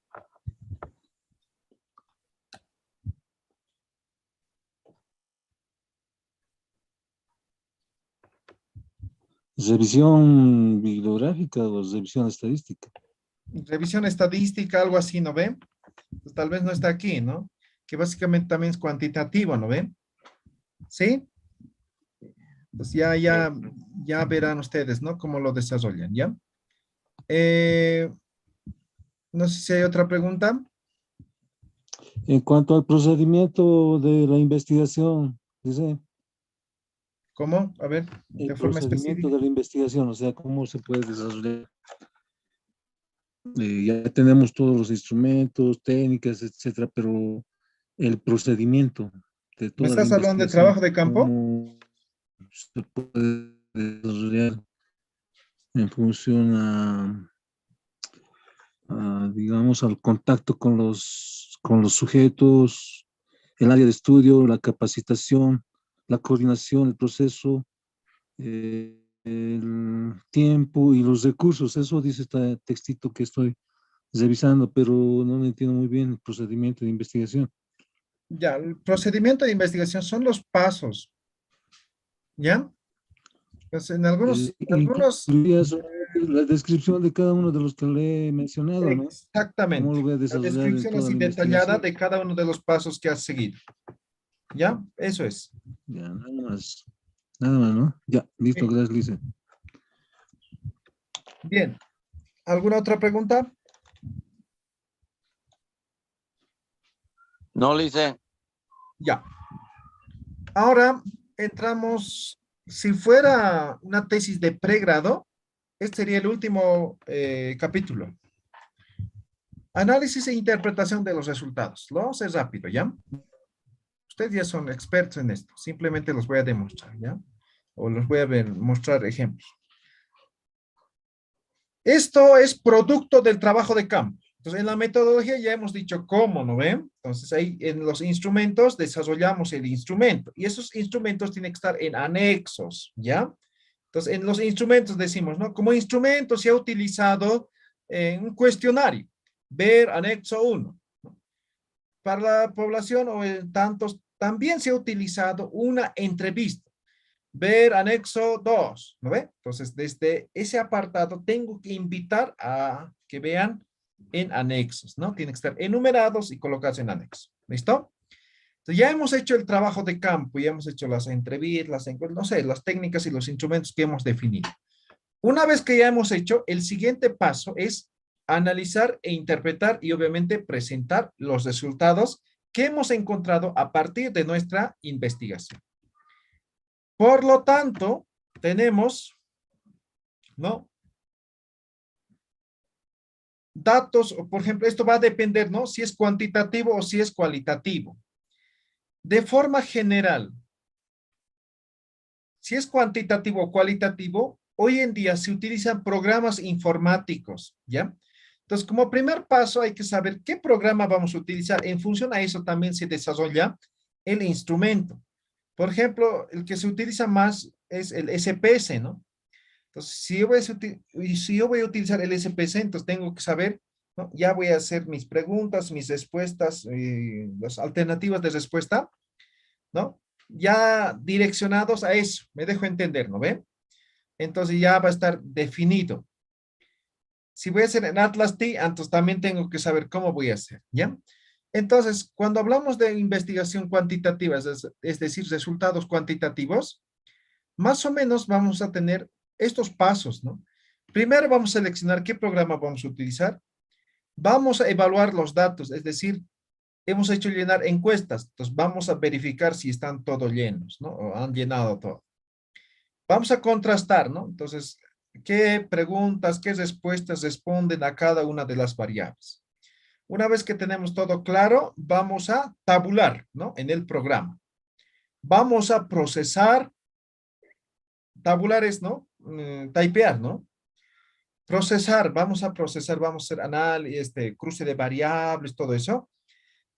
Revisión bibliográfica o revisión estadística. Revisión estadística, algo así, ¿no ve? Pues tal vez no está aquí, ¿no? Que básicamente también es cuantitativo, ¿no ve? ¿Sí? Pues ya verán ustedes, ¿no? Cómo lo desarrollan, ¿ya? No sé si hay otra pregunta. En cuanto al procedimiento de la investigación, dice, ¿Cómo? A ver, el de forma procedimiento específica. de la investigación, o sea, cómo se puede desarrollar. Ya tenemos todos los instrumentos, técnicas, etcétera, pero el procedimiento de ¿Me toda la estás hablando de investigación, trabajo de campo? cómo se puede desarrollar en función digamos, al contacto con los sujetos, el área de estudio, la capacitación, la coordinación, el proceso, el tiempo y los recursos. Eso dice este textito que estoy revisando, pero no entiendo muy bien el procedimiento de investigación. Ya, el procedimiento de investigación son los pasos, ¿ya? Pues en algunos, Incluiría la descripción de cada uno de los que le he mencionado, ¿no? ¿Cómo exactamente, lo voy a la desarrollar en descripción toda así la detallada investigación? de cada uno de los pasos que has seguido, ¿ya? Eso es. Ya, nada más, ¿no? Ya, listo, gracias, Lice. Bien, ¿alguna otra pregunta? No, Lice. Ya. Ahora entramos, si fuera una tesis de pregrado, este sería el último capítulo. Análisis e interpretación de los resultados. Lo vamos a hacer rápido, ¿ya? Ustedes ya son expertos en esto. Simplemente los voy a demostrar, ¿ya? O los voy a mostrar ejemplos. Esto es producto del trabajo de campo. Entonces, en la metodología ya hemos dicho cómo, ¿no ven? Entonces, ahí en los instrumentos desarrollamos el instrumento. Y esos instrumentos tienen que estar en anexos, ¿ya? Entonces, en los instrumentos decimos, ¿no? Como instrumento se ha utilizado un cuestionario. Ver anexo 1. Para la población o en tantos, también se ha utilizado una entrevista. Ver anexo 2, ¿no ve? Entonces, desde ese apartado tengo que invitar a que vean en anexos, ¿no? Tienen que estar enumerados y colocados en anexo. ¿Listo? Entonces, ya hemos hecho el trabajo de campo, ya hemos hecho las entrevistas, no sé, las técnicas y los instrumentos que hemos definido. Una vez que ya hemos hecho, el siguiente paso es analizar e interpretar y obviamente presentar los resultados que hemos encontrado a partir de nuestra investigación. Por lo tanto, tenemos, ¿no? Datos, por ejemplo, esto va a depender, ¿no? Si es cuantitativo o si es cualitativo. De forma general, si es cuantitativo o cualitativo, hoy en día se utilizan programas informáticos, ¿ya? Entonces, como primer paso hay que saber qué programa vamos a utilizar. En función a eso también se desarrolla el instrumento. Por ejemplo, el que se utiliza más es el SPS, ¿no? Entonces, si yo voy a utilizar el SPS, entonces tengo que saber, ¿no? Ya voy a hacer mis preguntas, mis respuestas, las alternativas de respuesta, ¿no? Ya direccionados a eso, me dejo entender, ¿no ven? Entonces ya va a estar definido. Si voy a hacer en Atlas T, entonces también tengo que saber cómo voy a hacer, ¿ya? Entonces, cuando hablamos de investigación cuantitativa, es decir, resultados cuantitativos, más o menos vamos a tener estos pasos, ¿no? Primero vamos a seleccionar qué programa vamos a utilizar. Vamos a evaluar los datos, es decir, hemos hecho llenar encuestas, entonces vamos a verificar si están todos llenos, ¿no? O han llenado todo. Vamos a contrastar, ¿no? Entonces, ¿qué preguntas, qué respuestas responden a cada una de las variables? Una vez que tenemos todo claro, vamos a tabular, ¿no? En el programa. Vamos a procesar, tabular es, ¿no? Typear, ¿no? Procesar, vamos a procesar, vamos a hacer análisis, cruce de variables, todo eso.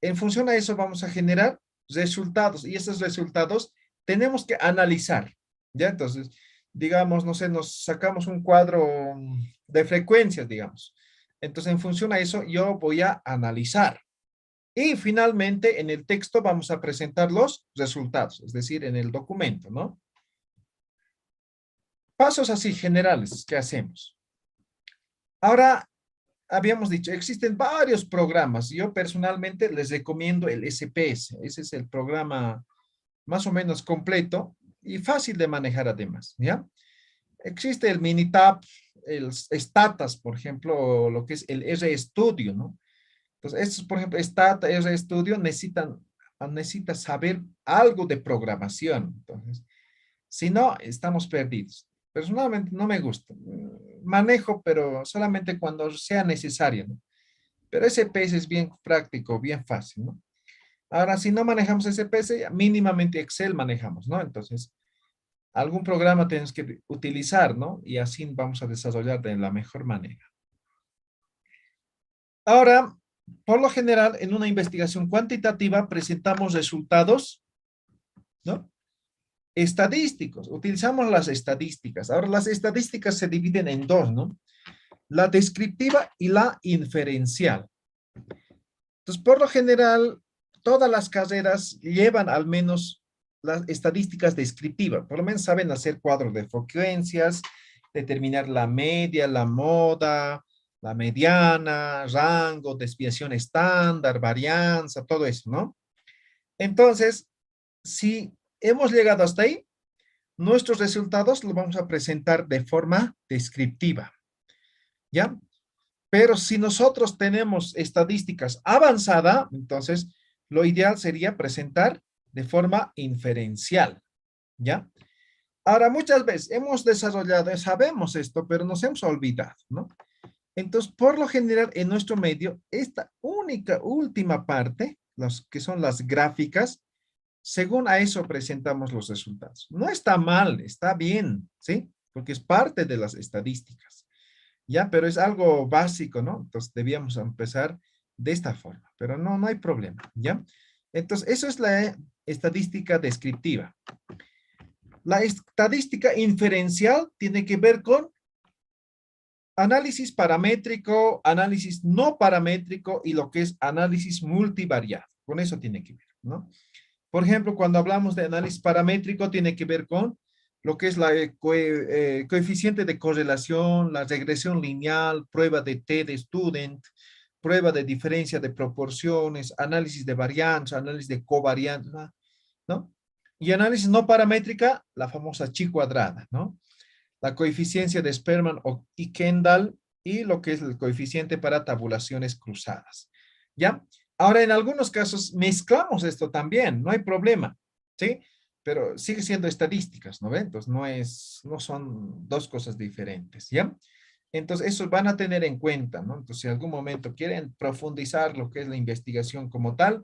En función a eso vamos a generar resultados y esos resultados tenemos que analizar, ¿ya? Entonces, digamos, no sé, nos sacamos un cuadro de frecuencias, digamos. Entonces, en función a eso, yo voy a analizar. Y finalmente, en el texto vamos a presentar los resultados, es decir, en el documento, ¿no? Pasos así generales que hacemos. Ahora, habíamos dicho, existen varios programas. Yo personalmente les recomiendo el SPS. Ese es el programa más o menos completo y fácil de manejar además, ¿ya? Existe el Minitab, el Statas, por ejemplo, o lo que es el RStudio, ¿no? Entonces, estos, por ejemplo, Stata, RStudio, necesita saber algo de programación. Entonces, si no, estamos perdidos. Personalmente no me gusta. Manejo, pero solamente cuando sea necesario, ¿no? Pero SPS es bien práctico, bien fácil, ¿no? Ahora, si no manejamos SPS, mínimamente Excel manejamos, ¿no? Entonces, algún programa tenemos que utilizar, ¿no? Y así vamos a desarrollar de la mejor manera. Ahora, por lo general, en una investigación cuantitativa presentamos resultados, ¿no? Estadísticos. Utilizamos las estadísticas. Ahora, las estadísticas se dividen en dos, ¿no? La descriptiva y la inferencial. Entonces, por lo general, todas las carreras llevan al menos las estadísticas descriptivas. Por lo menos saben hacer cuadros de frecuencias, determinar la media, la moda, la mediana, rango, desviación estándar, varianza, todo eso, ¿no? Entonces, si hemos llegado hasta ahí, nuestros resultados los vamos a presentar de forma descriptiva, ¿ya? Pero si nosotros tenemos estadísticas avanzadas, entonces lo ideal sería presentar de forma inferencial, ¿ya? Ahora, muchas veces hemos desarrollado, sabemos esto, pero nos hemos olvidado, ¿no? Entonces, por lo general, en nuestro medio, esta última parte, los que son las gráficas, según a eso presentamos los resultados. No está mal, está bien, ¿sí? Porque es parte de las estadísticas. Ya, pero es algo básico, ¿no? Entonces debíamos empezar de esta forma, pero no hay problema, ¿ya? Entonces, eso es la estadística descriptiva. La estadística inferencial tiene que ver con análisis paramétrico, análisis no paramétrico y lo que es análisis multivariado. Con eso tiene que ver, ¿no? Por ejemplo, cuando hablamos de análisis paramétrico, tiene que ver con lo que es la coeficiente de correlación, la regresión lineal, prueba de T de student, prueba de diferencia de proporciones, análisis de varianza, análisis de covarianza, ¿no? Y análisis no paramétrica, la famosa chi cuadrada, ¿no? La coeficiencia de Spearman y Kendall y lo que es el coeficiente para tabulaciones cruzadas, ¿ya? Ahora, en algunos casos mezclamos esto también, no hay problema, ¿sí? Pero sigue siendo estadísticas, ¿no ven? Entonces, no son dos cosas diferentes, ¿ya? Entonces, eso van a tener en cuenta, ¿no? Entonces, si en algún momento quieren profundizar lo que es la investigación como tal,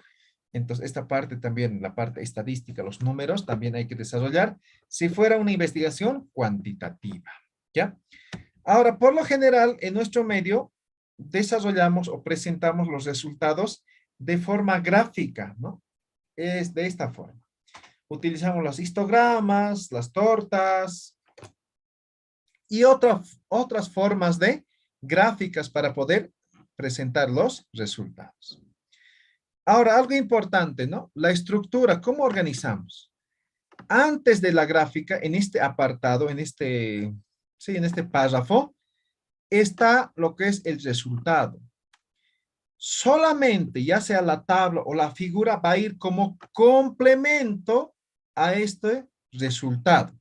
entonces esta parte también, la parte estadística, los números, también hay que desarrollar si fuera una investigación cuantitativa, ¿ya? Ahora, por lo general, en nuestro medio, desarrollamos o presentamos los resultados de forma gráfica, ¿no? Es de esta forma. Utilizamos los histogramas, las tortas y otras formas de gráficas para poder presentar los resultados. Ahora, algo importante, ¿no? La estructura, ¿cómo organizamos? Antes de la gráfica, en este apartado, en este párrafo, está lo que es el resultado. Solamente, ya sea la tabla o la figura, va a ir como complemento a este resultado.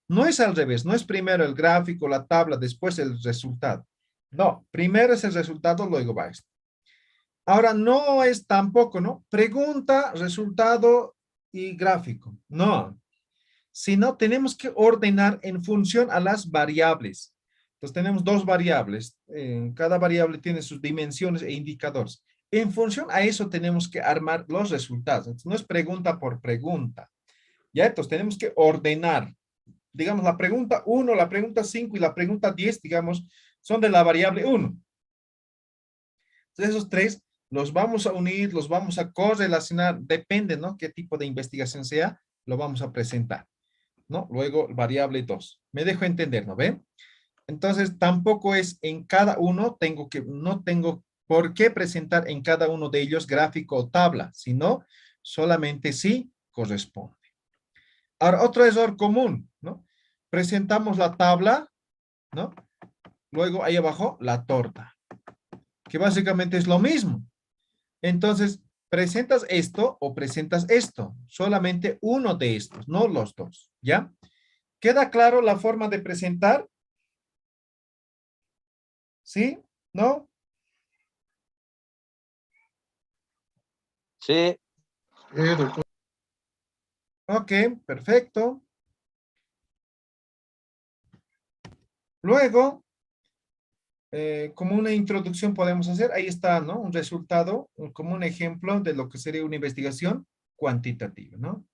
No es al revés, no es primero el gráfico, la tabla, después el resultado. No, primero es el resultado, luego va esto. Ahora, no es tampoco, ¿no? Pregunta, resultado y gráfico. No, sino tenemos que ordenar en función a las variables. Entonces tenemos dos variables. Cada variable tiene sus dimensiones e indicadores. En función a eso tenemos que armar los resultados. Entonces, no es pregunta por pregunta. Ya, entonces tenemos que ordenar. Digamos, la pregunta 1, la pregunta 5 y la pregunta 10, digamos, son de la variable 1. Entonces, esos tres los vamos a unir, los vamos a correlacionar, depende, ¿no? Qué tipo de investigación sea, lo vamos a presentar, ¿no? Luego, variable 2. Me dejo entender, ¿no ven? Entonces, tampoco es en cada uno, no tengo por qué presentar en cada uno de ellos gráfico o tabla, sino solamente si corresponde. Ahora, otro error común, ¿no? Presentamos la tabla, ¿no? Luego, ahí abajo, la torta, que básicamente es lo mismo. Entonces, presentas esto o presentas esto, solamente uno de estos, no los dos, ¿ya? ¿Queda claro la forma de presentar? ¿Sí? ¿No? Sí, doctor. Ok, perfecto. Luego, como una introducción podemos hacer, ahí está, ¿no? Un resultado, como un ejemplo de lo que sería una investigación cuantitativa, ¿no?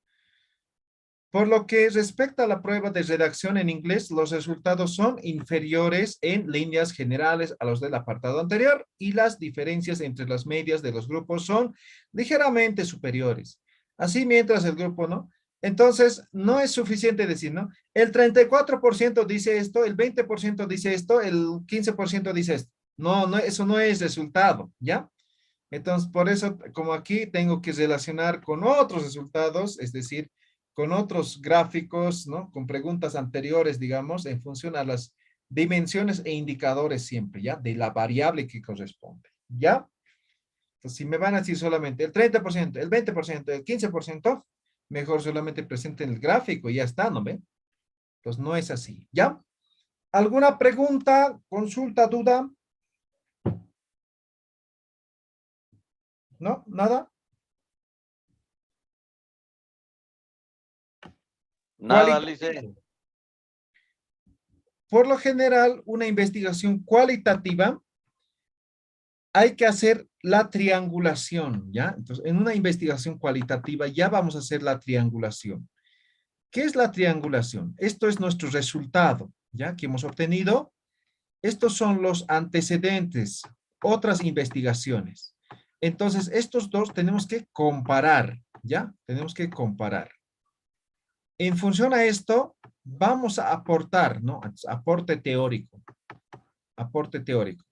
Por lo que respecta a la prueba de redacción en inglés, los resultados son inferiores en líneas generales a los del apartado anterior y las diferencias entre las medias de los grupos son ligeramente superiores. Así mientras el grupo, ¿no? Entonces, no es suficiente decir, ¿no? El 34% dice esto, el 20% dice esto, el 15% dice esto. No, no, eso no es resultado, ¿ya? Entonces, por eso, como aquí tengo que relacionar con otros resultados, es decir, con otros gráficos, ¿no? Con preguntas anteriores, digamos, en función a las dimensiones e indicadores siempre, ¿ya? De la variable que corresponde, ¿ya? Entonces, si me van a decir solamente el 30%, el 20%, el 15%, mejor solamente presenten el gráfico y ya está, ¿no ve? Entonces, no es así, ¿ya? ¿Alguna pregunta, consulta, duda? ¿No? ¿Nada? nada, Lice. Por lo general, una investigación cualitativa hay que hacer la triangulación, ¿ya? Entonces, en una investigación cualitativa ya vamos a hacer la triangulación. ¿Qué es la triangulación? Esto es nuestro resultado, ¿ya? Que hemos obtenido. Estos son los antecedentes, otras investigaciones. Entonces, estos dos tenemos que comparar, ¿ya? Tenemos que comparar. En función a esto, vamos a aportar, ¿no? Aporte teórico. Aporte teórico.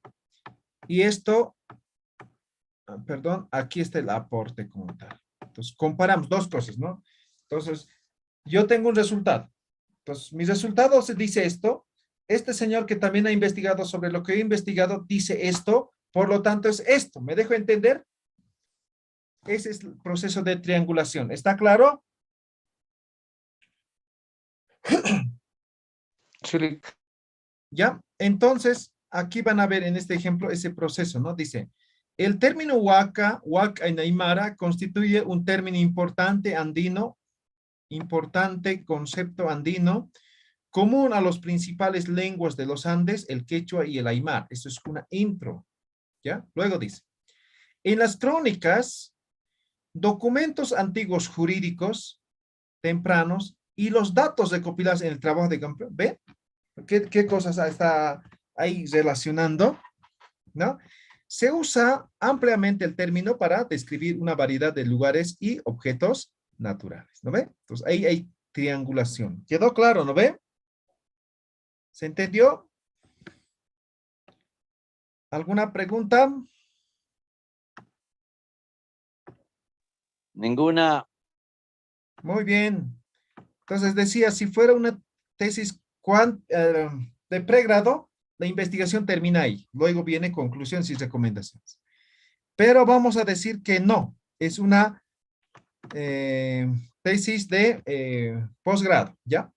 Y esto, perdón, aquí está el aporte como tal. Entonces, comparamos dos cosas, ¿no? Entonces, yo tengo un resultado. Entonces, mi resultado se dice esto. Este señor que también ha investigado sobre lo que he investigado dice esto. Por lo tanto, es esto. ¿Me dejo entender? Ese es el proceso de triangulación. ¿Está claro? Sí, ¿Ya? Entonces, aquí van a ver en este ejemplo ese proceso, ¿no? Dice, el término huaca en aymara, constituye un término importante andino, importante concepto andino, común a las principales lenguas de los Andes, el quechua y el aymar. Eso es una intro, ¿ya? Luego dice, en las crónicas, documentos antiguos jurídicos tempranos y los datos recopilados en el trabajo de campo, ¿ve? ¿Qué cosas está ahí relacionando? ¿No? Se usa ampliamente el término para describir una variedad de lugares y objetos naturales, ¿no ve? Entonces, ahí hay triangulación. ¿Quedó claro, no ve? ¿Se entendió? ¿Alguna pregunta? Ninguna. Muy bien. Entonces decía, si fuera una tesis de pregrado, la investigación termina ahí. Luego viene conclusiones y recomendaciones. Pero vamos a decir que no, es una tesis de posgrado, ¿ya?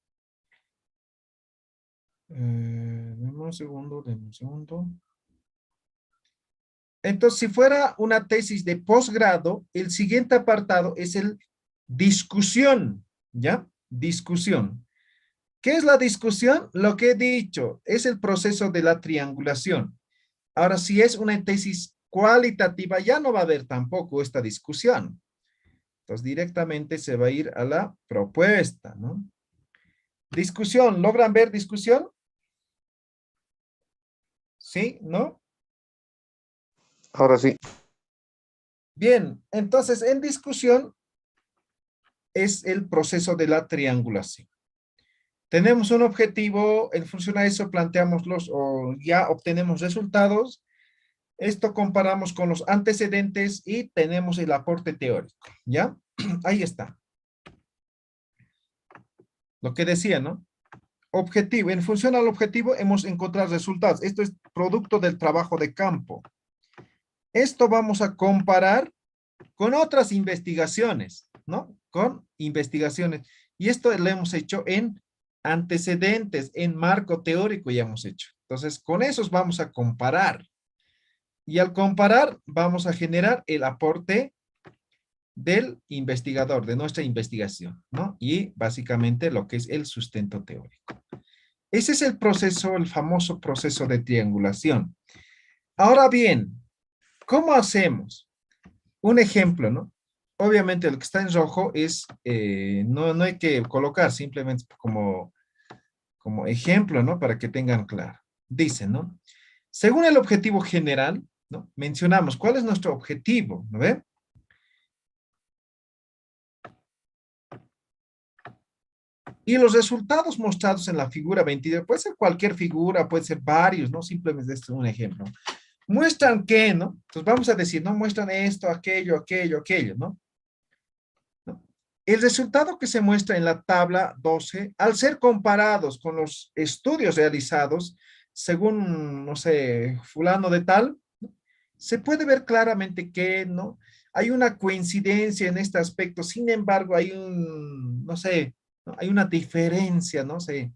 Deme un segundo, deme un segundo. Entonces, si fuera una tesis de posgrado, el siguiente apartado es el discusión, ¿ya? Discusión. ¿Qué es la discusión? Lo que he dicho, es el proceso de la triangulación. Ahora, si es una tesis cualitativa, ya no va a haber tampoco esta discusión. Entonces, directamente se va a ir a la propuesta, ¿no? Discusión, ¿logran ver discusión? ¿Sí? ¿No? ahora sí. Bien, entonces en discusión es el proceso de la triangulación. Tenemos un objetivo, en función a eso planteamos o ya obtenemos resultados. Esto comparamos con los antecedentes y tenemos el aporte teórico, ¿ya? Ahí está. Lo que decía, ¿no? Objetivo, en función al objetivo hemos encontrado resultados. Esto es producto del trabajo de campo. Esto vamos a comparar con otras investigaciones, ¿no? Con investigaciones. Y esto lo hemos hecho en antecedentes, en marco teórico ya hemos hecho. Entonces, con esos vamos a comparar. Y al comparar, vamos a generar el aporte del investigador, de nuestra investigación, ¿no? Y básicamente lo que es el sustento teórico. Ese es el proceso, el famoso proceso de triangulación. Ahora bien, ¿cómo hacemos? Un ejemplo, ¿no? Obviamente lo que está en rojo es, no hay que colocar, simplemente como ejemplo, ¿no? Para que tengan claro. Dice, ¿no? Según el objetivo general, ¿no? Mencionamos cuál es nuestro objetivo, ¿no ve? Y los resultados mostrados en la figura 22, puede ser cualquier figura, puede ser varios, ¿no? Simplemente este es un ejemplo. Muestran que, ¿no? Entonces vamos a decir, ¿no? Muestran esto, aquello, ¿no? El resultado que se muestra en la tabla 12, al ser comparados con los estudios realizados, según, no sé, fulano de tal, ¿no? Se puede ver claramente que, ¿no? Hay una coincidencia en este aspecto, sin embargo, hay un, no sé, ¿no? Hay una diferencia, no sé,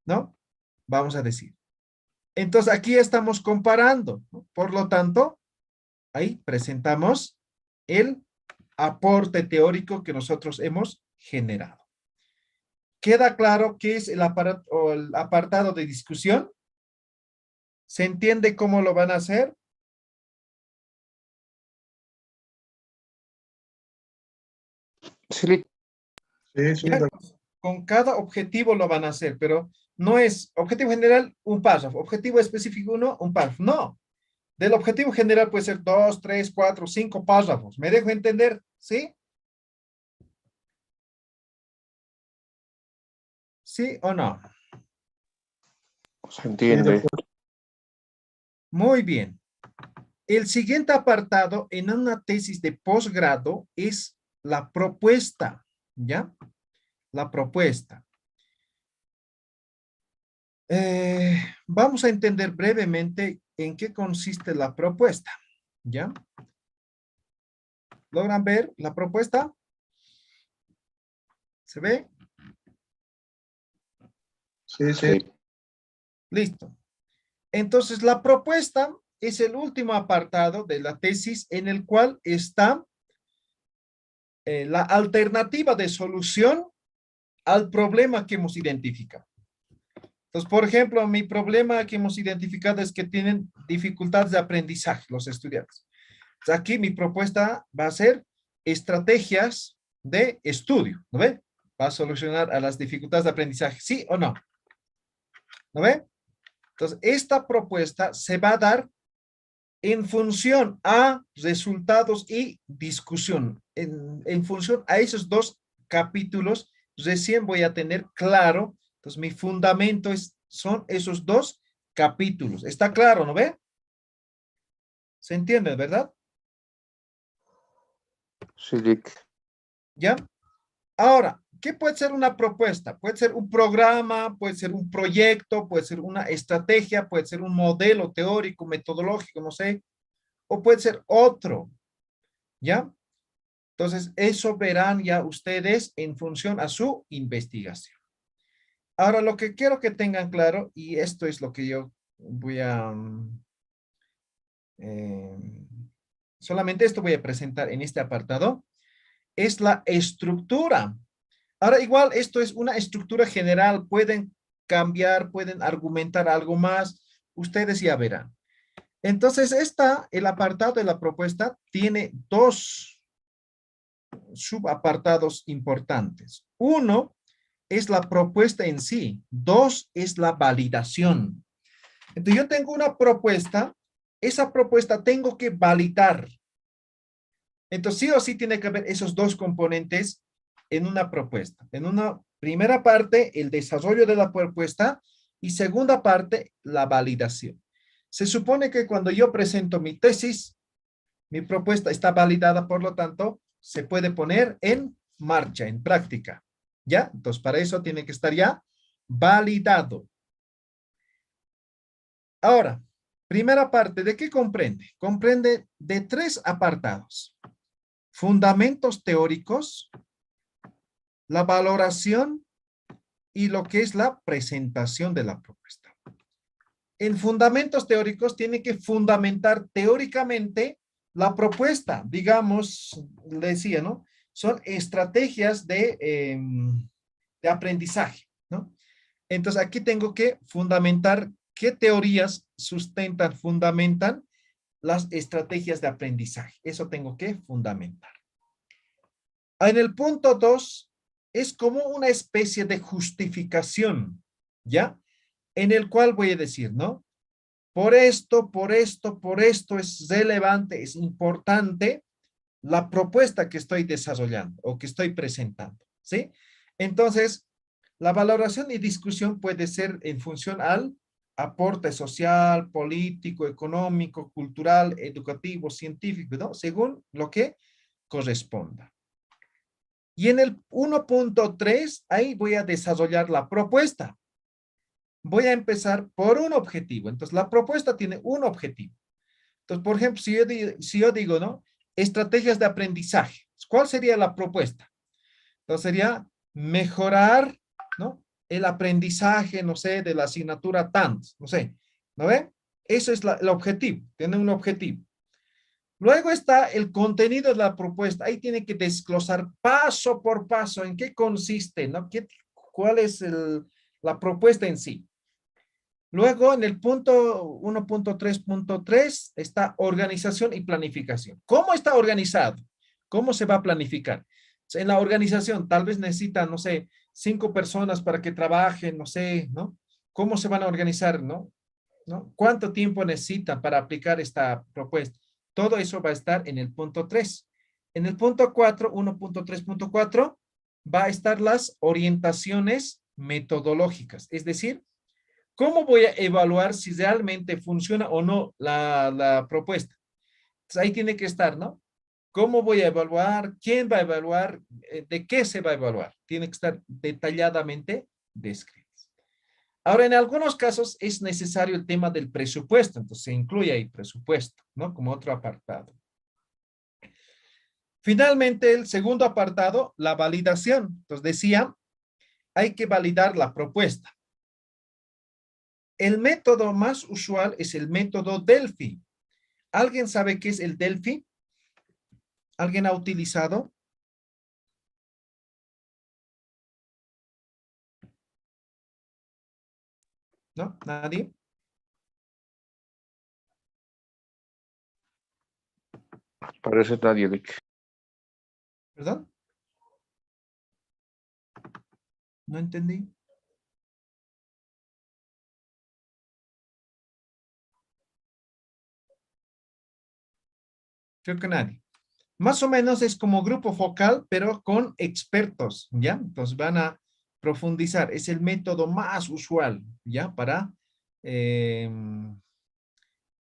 ¿no? Vamos a decir. Entonces, aquí estamos comparando, ¿no? Por lo tanto, ahí presentamos el aporte teórico que nosotros hemos generado. ¿Queda claro qué es el apartado de discusión? ¿Se entiende cómo lo van a hacer? Sí, Sí, sí, Ya, con cada objetivo lo van a hacer, pero no es objetivo general, un párrafo, objetivo específico uno, un párrafo. No, del objetivo general puede ser 2, 3, 4, 5 párrafos. ¿Me dejo entender? ¿Sí? ¿Sí o no? se entiende. Muy bien. El siguiente apartado en una tesis de posgrado es la propuesta, ¿ya? La propuesta. Vamos a entender brevemente en qué consiste la propuesta, ¿ya? ¿Logran ver la propuesta? ¿Se ve? sí, sí. Sí. Listo. Entonces, la propuesta es el último apartado de la tesis en el cual está la alternativa de solución al problema que hemos identificado. Entonces, por ejemplo, mi problema que hemos identificado es que tienen dificultades de aprendizaje los estudiantes. Entonces, aquí mi propuesta va a ser estrategias de estudio, ¿no ve? Va a solucionar a las dificultades de aprendizaje, ¿sí o no? ¿No ve? Entonces, esta propuesta se va a dar en función a resultados y discusión. En función a esos dos capítulos, recién voy a tener claro. Entonces, mi fundamento son esos dos capítulos. ¿Está claro, no ve? ¿Se entiende, verdad? Sí, Rick. ¿Ya? Ahora, ¿qué puede ser una propuesta? Puede ser un programa, puede ser un proyecto, puede ser una estrategia, puede ser un modelo teórico, metodológico, no sé, o puede ser otro, ¿ya? Entonces, eso verán ya ustedes en función a su investigación. Ahora, lo que quiero que tengan claro, y esto es lo que yo voy a, solamente esto voy a presentar en este apartado, es la estructura. Ahora, igual, esto es una estructura general, pueden cambiar, pueden argumentar algo más, ustedes ya verán. Entonces, el apartado de la propuesta tiene dos subapartados importantes. Uno es la propuesta en sí. Dos es la validación. Entonces yo tengo una propuesta, esa propuesta tengo que validar. Entonces sí o sí tiene que haber esos dos componentes en una propuesta. En una primera parte, el desarrollo de la propuesta y segunda parte, la validación. Se supone que cuando yo presento mi tesis, mi propuesta está validada, por lo tanto, se puede poner en marcha, en práctica. ¿Ya? Entonces, para eso tiene que estar ya validado. Ahora, primera parte, ¿de qué comprende? Comprende de 3 apartados. Fundamentos teóricos, la valoración y lo que es la presentación de la propuesta. en fundamentos teóricos tiene que fundamentar teóricamente la propuesta. Digamos, le decía, ¿no? Son estrategias de aprendizaje, ¿no? Entonces aquí tengo que fundamentar qué teorías sustentan, fundamentan las estrategias de aprendizaje. Eso tengo que fundamentar. En el punto 2 es como una especie de justificación, ¿ya? En el cual voy a decir, ¿no? Por esto es relevante, es importante la propuesta que estoy desarrollando o que estoy presentando, ¿sí? Entonces, la valoración y discusión puede ser en función al aporte social, político, económico, cultural, educativo, científico, ¿no? Según lo que corresponda. Y en el 1.3, ahí voy a desarrollar la propuesta. Voy a empezar por un objetivo. Entonces, la propuesta tiene un objetivo. Entonces, por ejemplo, si yo digo, ¿no? Estrategias de aprendizaje. ¿Cuál sería la propuesta? Entonces, sería mejorar, ¿no? El aprendizaje, no sé, de la asignatura tanto, no sé, ¿no ve? Eso es el objetivo, tiene un objetivo. Luego está el contenido de la propuesta. Ahí tiene que desglosar paso por paso en qué consiste, ¿no? ¿Cuál es la propuesta en sí? Luego, en el punto 1.3.3 está organización y planificación. ¿Cómo está organizado? ¿Cómo se va a planificar? En la organización, tal vez necesitan, no sé, 5 personas para que trabajen, no sé, ¿no? ¿Cómo se van a organizar, no? ¿No? ¿Cuánto tiempo necesitan para aplicar esta propuesta? Todo eso va a estar en el punto 3. En el punto 4, 1.3.4, va a estar las orientaciones metodológicas, es decir, ¿cómo voy a evaluar si realmente funciona o no la propuesta? Entonces, ahí tiene que estar, ¿no? ¿Cómo voy a evaluar? ¿Quién va a evaluar? ¿De qué se va a evaluar? Tiene que estar detalladamente descrito. Ahora, en algunos casos es necesario el tema del presupuesto, entonces se incluye ahí presupuesto, ¿no? Como otro apartado. Finalmente, el segundo apartado, la validación. Entonces decía, hay que validar la propuesta. El método más usual es el método Delphi. ¿Alguien sabe qué es el Delphi? ¿Alguien ha utilizado? ¿No? ¿Nadie? Parece nadie, Dick. ¿Perdón? No entendí. Creo que nadie. Más o menos es como grupo focal, pero con expertos, ¿ya? Entonces van a profundizar. Es el método más usual, ¿ya? Para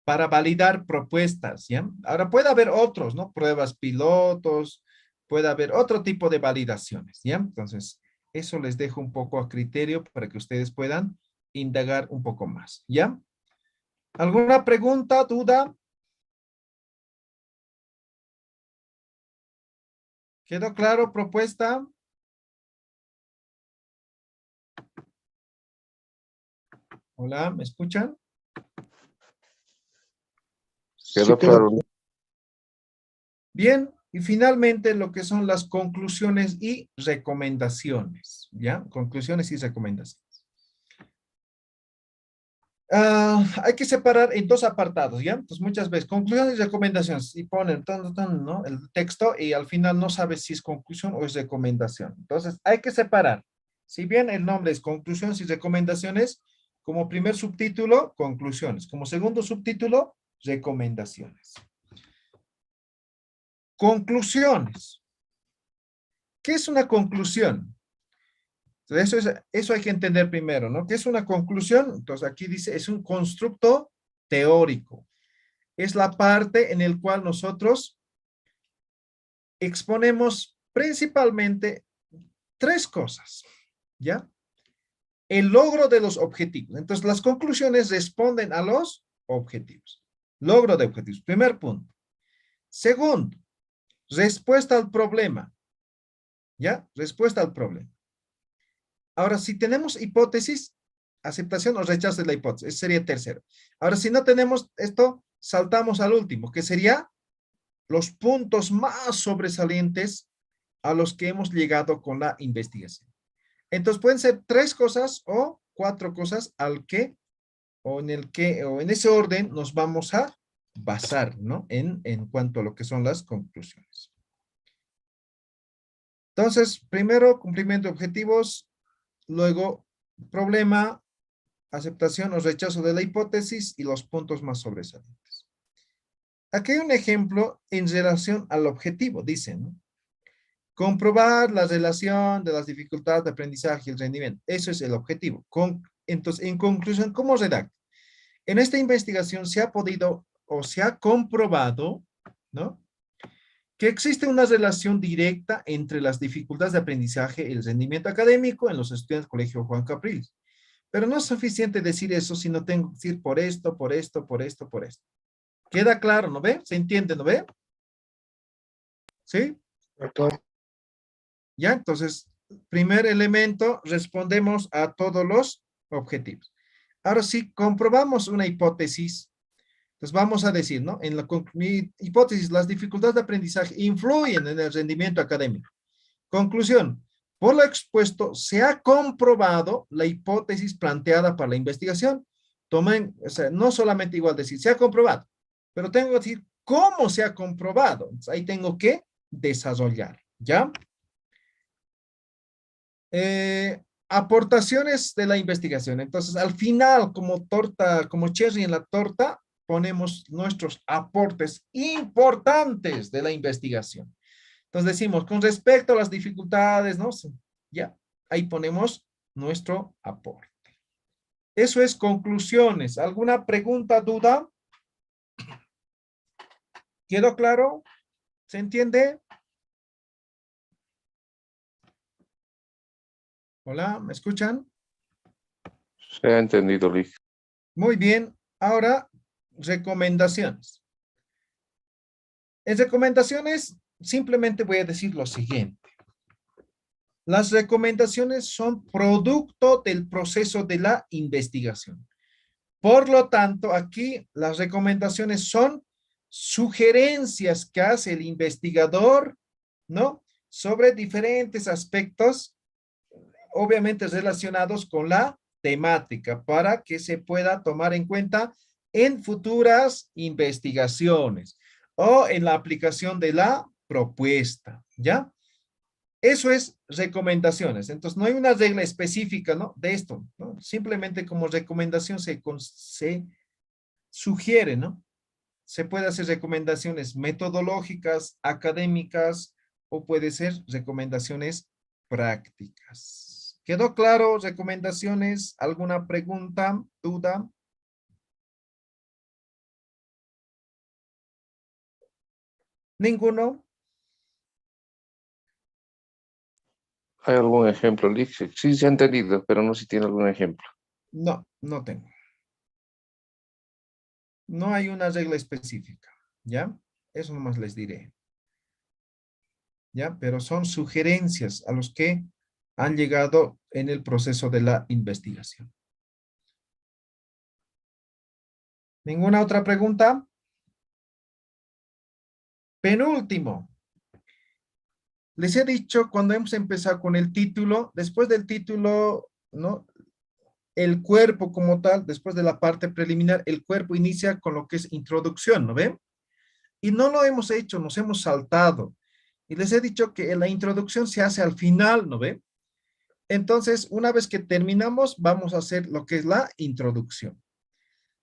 validar propuestas, ¿ya? Ahora puede haber otros, ¿no? Pruebas pilotos, puede haber otro tipo de validaciones, ¿ya? Entonces, eso les dejo un poco a criterio para que ustedes puedan indagar un poco más, ¿ya? ¿Alguna pregunta, duda? ¿Quedó claro propuesta? Hola, ¿me escuchan? Quedó claro. Bien, y finalmente lo que son las conclusiones y recomendaciones, ¿ya? Conclusiones y recomendaciones. Hay que separar en dos apartados, ¿ya? Entonces muchas veces conclusiones y recomendaciones y ponen ¿no? El texto y al final no sabes si es conclusión o es recomendación. Entonces hay que separar. Si bien el nombre es conclusiones y recomendaciones, como primer subtítulo, conclusiones. Como segundo subtítulo, recomendaciones. Conclusiones. ¿Qué es una conclusión? Entonces, eso hay que entender primero, ¿no? ¿Qué es una conclusión? Entonces, aquí dice, es un constructo teórico. Es la parte en el cual nosotros exponemos principalmente tres cosas, ¿ya? El logro de los objetivos. Entonces, las conclusiones responden a los objetivos. Logro de objetivos. Primer punto. Segundo, respuesta al problema. ¿Ya? Respuesta al problema. Ahora, si tenemos hipótesis, aceptación o rechazo de la hipótesis. Ese sería el tercero. Ahora, si no tenemos esto, saltamos al último, que sería los puntos más sobresalientes a los que hemos llegado con la investigación. Entonces, pueden ser 3 cosas o 4 cosas al que, o en ese orden nos vamos a basar, ¿no? En cuanto a lo que son las conclusiones. Entonces, primero, cumplimiento de objetivos, luego, problema, aceptación o rechazo de la hipótesis y los puntos más sobresalientes. Aquí hay un ejemplo en relación al objetivo, dicen, ¿no? Comprobar la relación de las dificultades de aprendizaje y el rendimiento. Eso es el objetivo. Entonces, en conclusión, ¿cómo redacto? En esta investigación se ha podido o se ha comprobado, ¿no?, que existe una relación directa entre las dificultades de aprendizaje y el rendimiento académico en los estudiantes del Colegio Juan Capriles. Pero no es suficiente decir eso, sino tengo que decir por esto, por esto, por esto, por esto. ¿Queda claro, no ve? ¿Se entiende, no ve? ¿Sí? Doctor. Ya, entonces, primer elemento, respondemos a todos los objetivos. Ahora, si comprobamos una hipótesis, entonces vamos a decir, ¿no? En mi hipótesis, las dificultades de aprendizaje influyen en el rendimiento académico. Conclusión, por lo expuesto, se ha comprobado la hipótesis planteada para la investigación. Tomen, o sea, no solamente igual decir, se ha comprobado, pero tengo que decir cómo se ha comprobado. Entonces, ahí tengo que desarrollar, ¿ya? Aportaciones de la investigación. Entonces, al final, como torta, como cherry en la torta, ponemos nuestros aportes importantes de la investigación. Entonces decimos, con respecto a las dificultades, ¿no? Ya, ahí ponemos nuestro aporte. Eso es conclusiones. ¿Alguna pregunta, duda? ¿Quedó claro? ¿Se entiende? Hola, ¿me escuchan? Se ha entendido, Luis. Muy bien. Ahora, recomendaciones. En recomendaciones, simplemente voy a decir lo siguiente. Las recomendaciones son producto del proceso de la investigación. Por lo tanto, aquí las recomendaciones son sugerencias que hace el investigador, ¿no?, sobre diferentes aspectos, obviamente relacionados con la temática, para que se pueda tomar en cuenta en futuras investigaciones o en la aplicación de la propuesta, ¿ya? Eso es recomendaciones. Entonces, no hay una regla específica, ¿no?, de esto, ¿no? Simplemente como recomendación se sugiere, ¿no? Se puede hacer recomendaciones metodológicas, académicas, o puede ser recomendaciones prácticas. ¿Quedó claro? ¿Recomendaciones? ¿Alguna pregunta, duda? ¿Ninguno? ¿Hay algún ejemplo, Luis? Sí, se ha entendido, pero no sé si tiene algún ejemplo. No, no tengo. No hay una regla específica, ¿ya? Eso nomás les diré. ¿Ya? Pero son sugerencias a los que han llegado en el proceso de la investigación. ¿Ninguna otra pregunta? Penúltimo. Les he dicho cuando hemos empezado con el título, después del título, ¿no?, el cuerpo como tal, después de la parte preliminar, el cuerpo inicia con lo que es introducción, ¿no ven? Y no lo hemos hecho, nos hemos saltado. Y les he dicho que la introducción se hace al final, ¿no ven? Entonces, una vez que terminamos, vamos a hacer lo que es la introducción.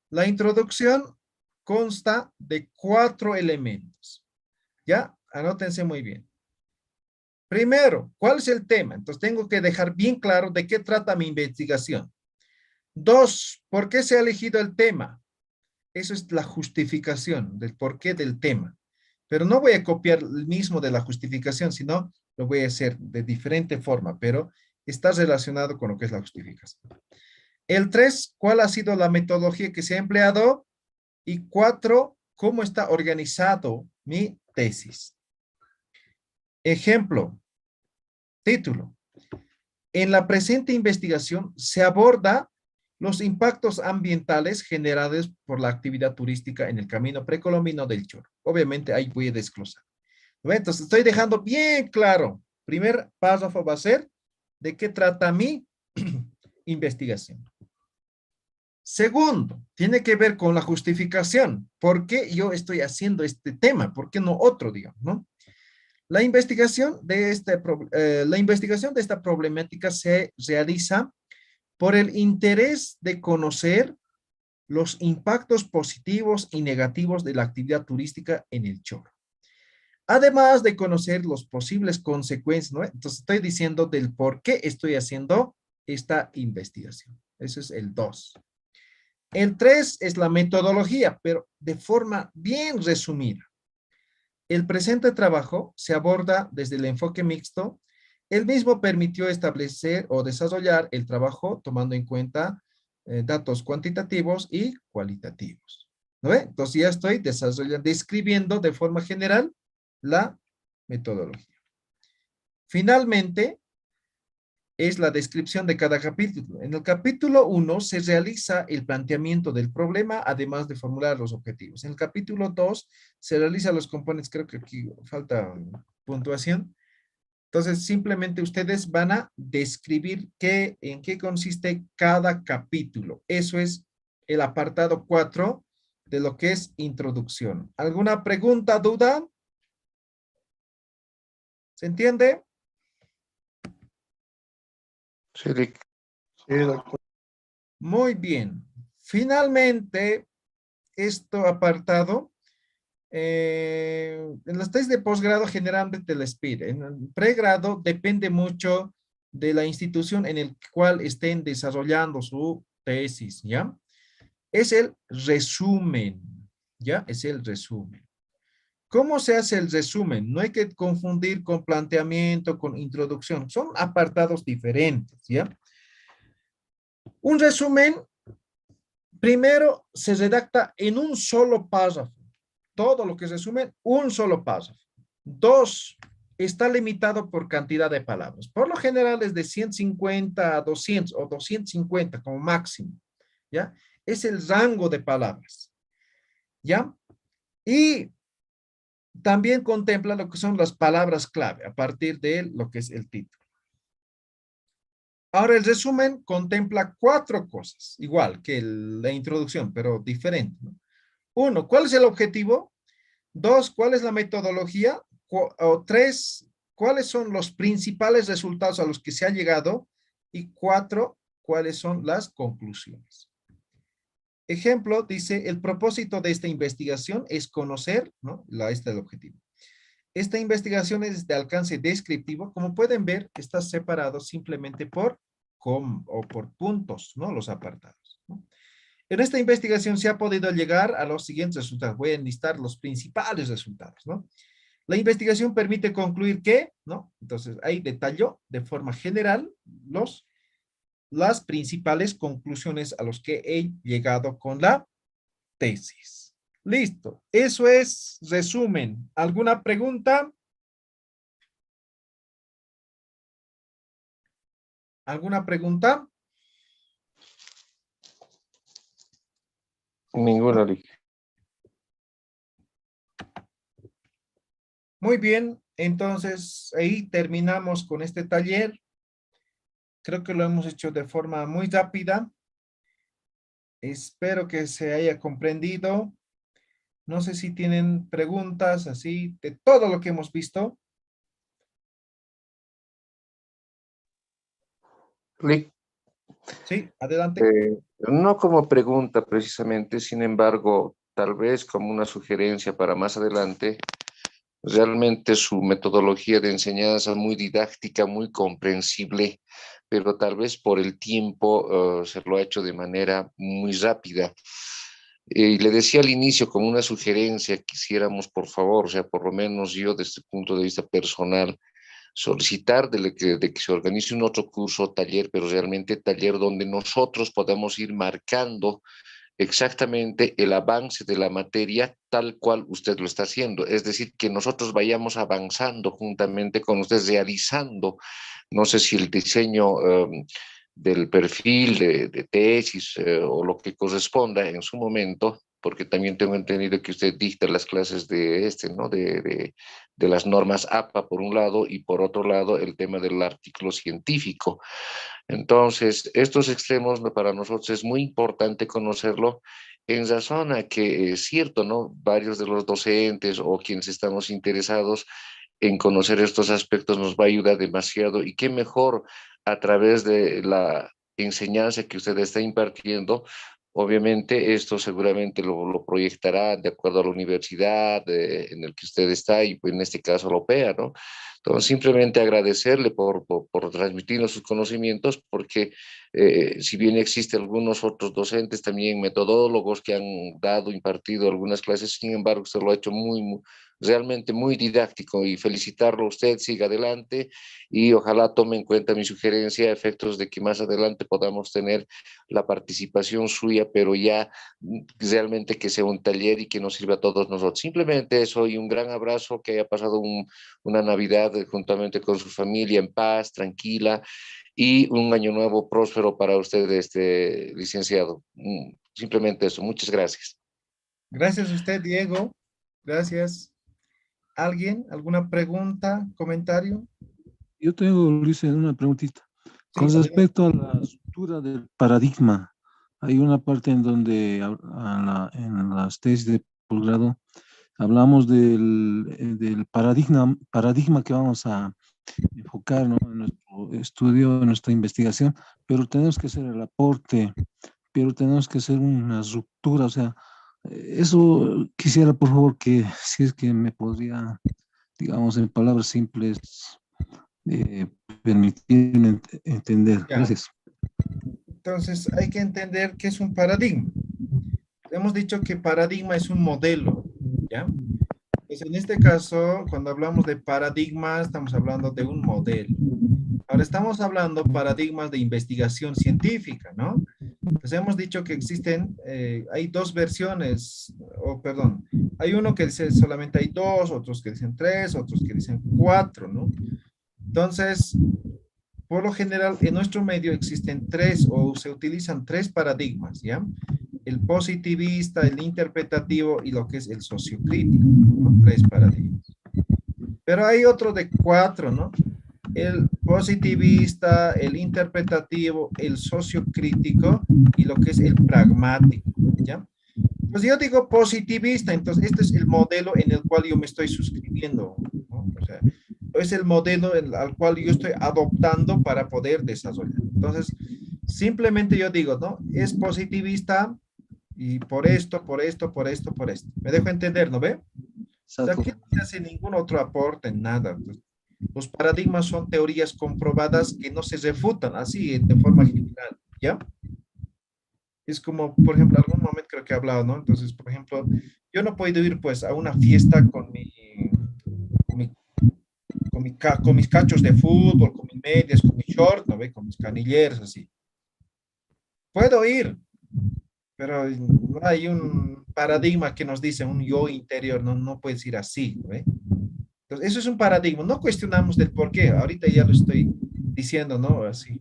La introducción consta de 4 elementos. ¿Ya? Anótense muy bien. Primero, ¿cuál es el tema? Entonces, tengo que dejar bien claro de qué trata mi investigación. 2, ¿por qué se ha elegido el tema? Eso es la justificación del porqué del tema. Pero no voy a copiar el mismo de la justificación, sino lo voy a hacer de diferente forma, pero está relacionado con lo que es la justificación. El 3, ¿cuál ha sido la metodología que se ha empleado? Y 4, ¿cómo está organizado mi tesis? Ejemplo, título. En la presente investigación se aborda los impactos ambientales generados por la actividad turística en el camino precolombino del Chorro. Obviamente ahí voy a desglosar. ¿Ve? Entonces estoy dejando bien claro. Primer párrafo va a ser de qué trata mi investigación. Segundo, tiene que ver con la justificación. ¿Por qué yo estoy haciendo este tema? ¿Por qué no otro, digamos, no? La investigación de esta problemática se realiza por el interés de conocer los impactos positivos y negativos de la actividad turística en el Chorro. Además de conocer los posibles consecuencias, ¿no? Entonces estoy diciendo del por qué estoy haciendo esta investigación. Ese es el 2. El 3 es la metodología, pero de forma bien resumida. El presente trabajo se aborda desde el enfoque mixto. El mismo permitió establecer o desarrollar el trabajo tomando en cuenta datos cuantitativos y cualitativos. ¿No ve? Entonces ya estoy describiendo de forma general la metodología. Finalmente, es la descripción de cada capítulo. En el capítulo 1 se realiza el planteamiento del problema, además de formular los objetivos. En el capítulo 2 se realizan los componentes, creo que aquí falta puntuación. Entonces, simplemente ustedes van a describir en qué consiste cada capítulo. Eso es el apartado 4 de lo que es introducción. ¿Alguna pregunta, duda? ¿Se entiende? Sí, Rick. Sí, doctor. Muy bien. Finalmente, este apartado, en las tesis de posgrado generalmente les pide. En el pregrado depende mucho de la institución en el cual estén desarrollando su tesis, ¿ya? Es el resumen, ¿ya? Es el resumen. ¿Cómo se hace el resumen? No hay que confundir con planteamiento, con introducción. Son apartados diferentes, ¿ya? Un resumen, primero se redacta en un solo párrafo. Todo lo que se resume, un solo párrafo. 2, está limitado por cantidad de palabras. Por lo general es de 150 a 200 o 250 como máximo, ¿ya? Es el rango de palabras, ¿ya? Y también contempla lo que son las palabras clave a partir de lo que es el título. Ahora el resumen contempla 4 cosas, igual que la introducción, pero diferente, ¿no? 1, ¿cuál es el objetivo? 2, ¿cuál es la metodología? 3, ¿cuáles son los principales resultados a los que se ha llegado? Y 4, ¿cuáles son las conclusiones? Ejemplo, dice, el propósito de esta investigación es conocer, ¿no? Este es el objetivo. Esta investigación es de alcance descriptivo. Como pueden ver, está separado simplemente por puntos, ¿no? Los apartados, ¿no? En esta investigación se ha podido llegar a los siguientes resultados. Voy a enlistar los principales resultados, ¿no? La investigación permite concluir que, ¿no? Entonces, ahí detalló de forma general las principales conclusiones a los que he llegado con la tesis. Listo. Eso es resumen. ¿Alguna pregunta? ¿Alguna pregunta? Ninguna, Rick. Muy bien. Entonces, ahí terminamos con este taller. Creo que lo hemos hecho de forma muy rápida. Espero que se haya comprendido. No sé si tienen preguntas así de todo lo que hemos visto. Rick, Sí, adelante. no como pregunta precisamente, sin embargo, tal vez como una sugerencia para más adelante, realmente su metodología de enseñanza muy didáctica, muy comprensible, pero tal vez por el tiempo se lo ha hecho de manera muy rápida. Y le decía al inicio como una sugerencia, quisiéramos por favor, o sea, por lo menos yo desde el punto de vista personal, solicitar de que se organice un otro curso o taller, pero realmente taller donde nosotros podamos ir marcando exactamente el avance de la materia tal cual usted lo está haciendo. Es decir, que nosotros vayamos avanzando juntamente con usted, realizando, no sé si el diseño del perfil de tesis o lo que corresponda en su momento, porque también tengo entendido que usted dicta las clases de ¿no? De las normas APA por un lado y por otro lado el tema del artículo científico. Entonces, estos extremos para nosotros es muy importante conocerlo en razón a que es cierto, ¿no? Varios de los docentes o quienes estamos interesados en conocer estos aspectos nos va a ayudar demasiado y qué mejor a través de la enseñanza que usted está impartiendo. Obviamente esto seguramente lo proyectará de acuerdo a la universidad en el que usted está y pues, en este caso la OPEA, ¿no? Entonces simplemente agradecerle por transmitirnos sus conocimientos porque si bien existen algunos otros docentes, también metodólogos que han dado, impartido algunas clases, sin embargo usted lo ha hecho realmente muy didáctico y felicitarlo a usted, siga adelante y ojalá tome en cuenta mi sugerencia a efectos de que más adelante podamos tener la participación suya, pero ya realmente que sea un taller y que nos sirva a todos nosotros. Simplemente eso y un gran abrazo, que haya pasado una Navidad juntamente con su familia en paz, tranquila y un año nuevo próspero para usted, licenciado. Simplemente eso. Muchas gracias. Gracias a usted, Diego. Gracias. ¿Alguien? ¿Alguna pregunta, comentario? Yo tengo, Luis, una preguntita. Con Sí, respecto a la estructura del paradigma, hay una parte en donde en las tesis de posgrado hablamos del paradigma que vamos a enfocar, ¿no? En nuestro estudio, en nuestra investigación, pero tenemos que hacer el aporte, pero tenemos que hacer una ruptura, o sea, eso quisiera, por favor, que si es que me podría, digamos, en palabras simples, permitirme entender. ya. Gracias. Entonces, hay que entender qué es un paradigma. Hemos dicho que paradigma es un modelo, ¿ya? Pues en este caso, cuando hablamos de paradigma, estamos hablando de un modelo. Ahora estamos hablando paradigmas de investigación científica, ¿no? Pues hemos dicho que existen, hay dos versiones, o perdón, hay uno que dice solamente hay dos, otros que dicen tres, otros que dicen cuatro, ¿no? Entonces, por lo general, en nuestro medio existen tres o se utilizan tres paradigmas, ¿ya? El positivista, el interpretativo y lo que es el sociocrítico, ¿no? Tres paradigmas. Pero hay otro de cuatro, ¿no? El positivista, el interpretativo, el sociocrítico y lo que es el pragmático, ¿ya? Pues yo digo positivista, entonces este es el modelo en el cual yo me estoy suscribiendo, ¿no? O sea, es el modelo al cual yo estoy adoptando para poder desarrollar. Entonces, simplemente yo digo, ¿no? Es positivista y por esto, por esto, por esto, por esto. ¿Me dejo entender, no ve? O sea, aquí no se hace ningún otro aporte, nada. Los paradigmas son teorías comprobadas que no se refutan así de forma general, ¿ya? Es como, por ejemplo, algún momento creo que he hablado, ¿no? Entonces, por ejemplo, yo no puedo ir pues a una fiesta con con mis cachos de fútbol, con mis medias, con mis shorts, ¿no ve? Con mis canilleros, así. Puedo ir, pero no hay un paradigma que nos dice un yo interior, no, no puedes ir así, ¿no ve? Entonces, eso es un paradigma, no cuestionamos del por qué, ahorita ya lo estoy diciendo, ¿no? Así.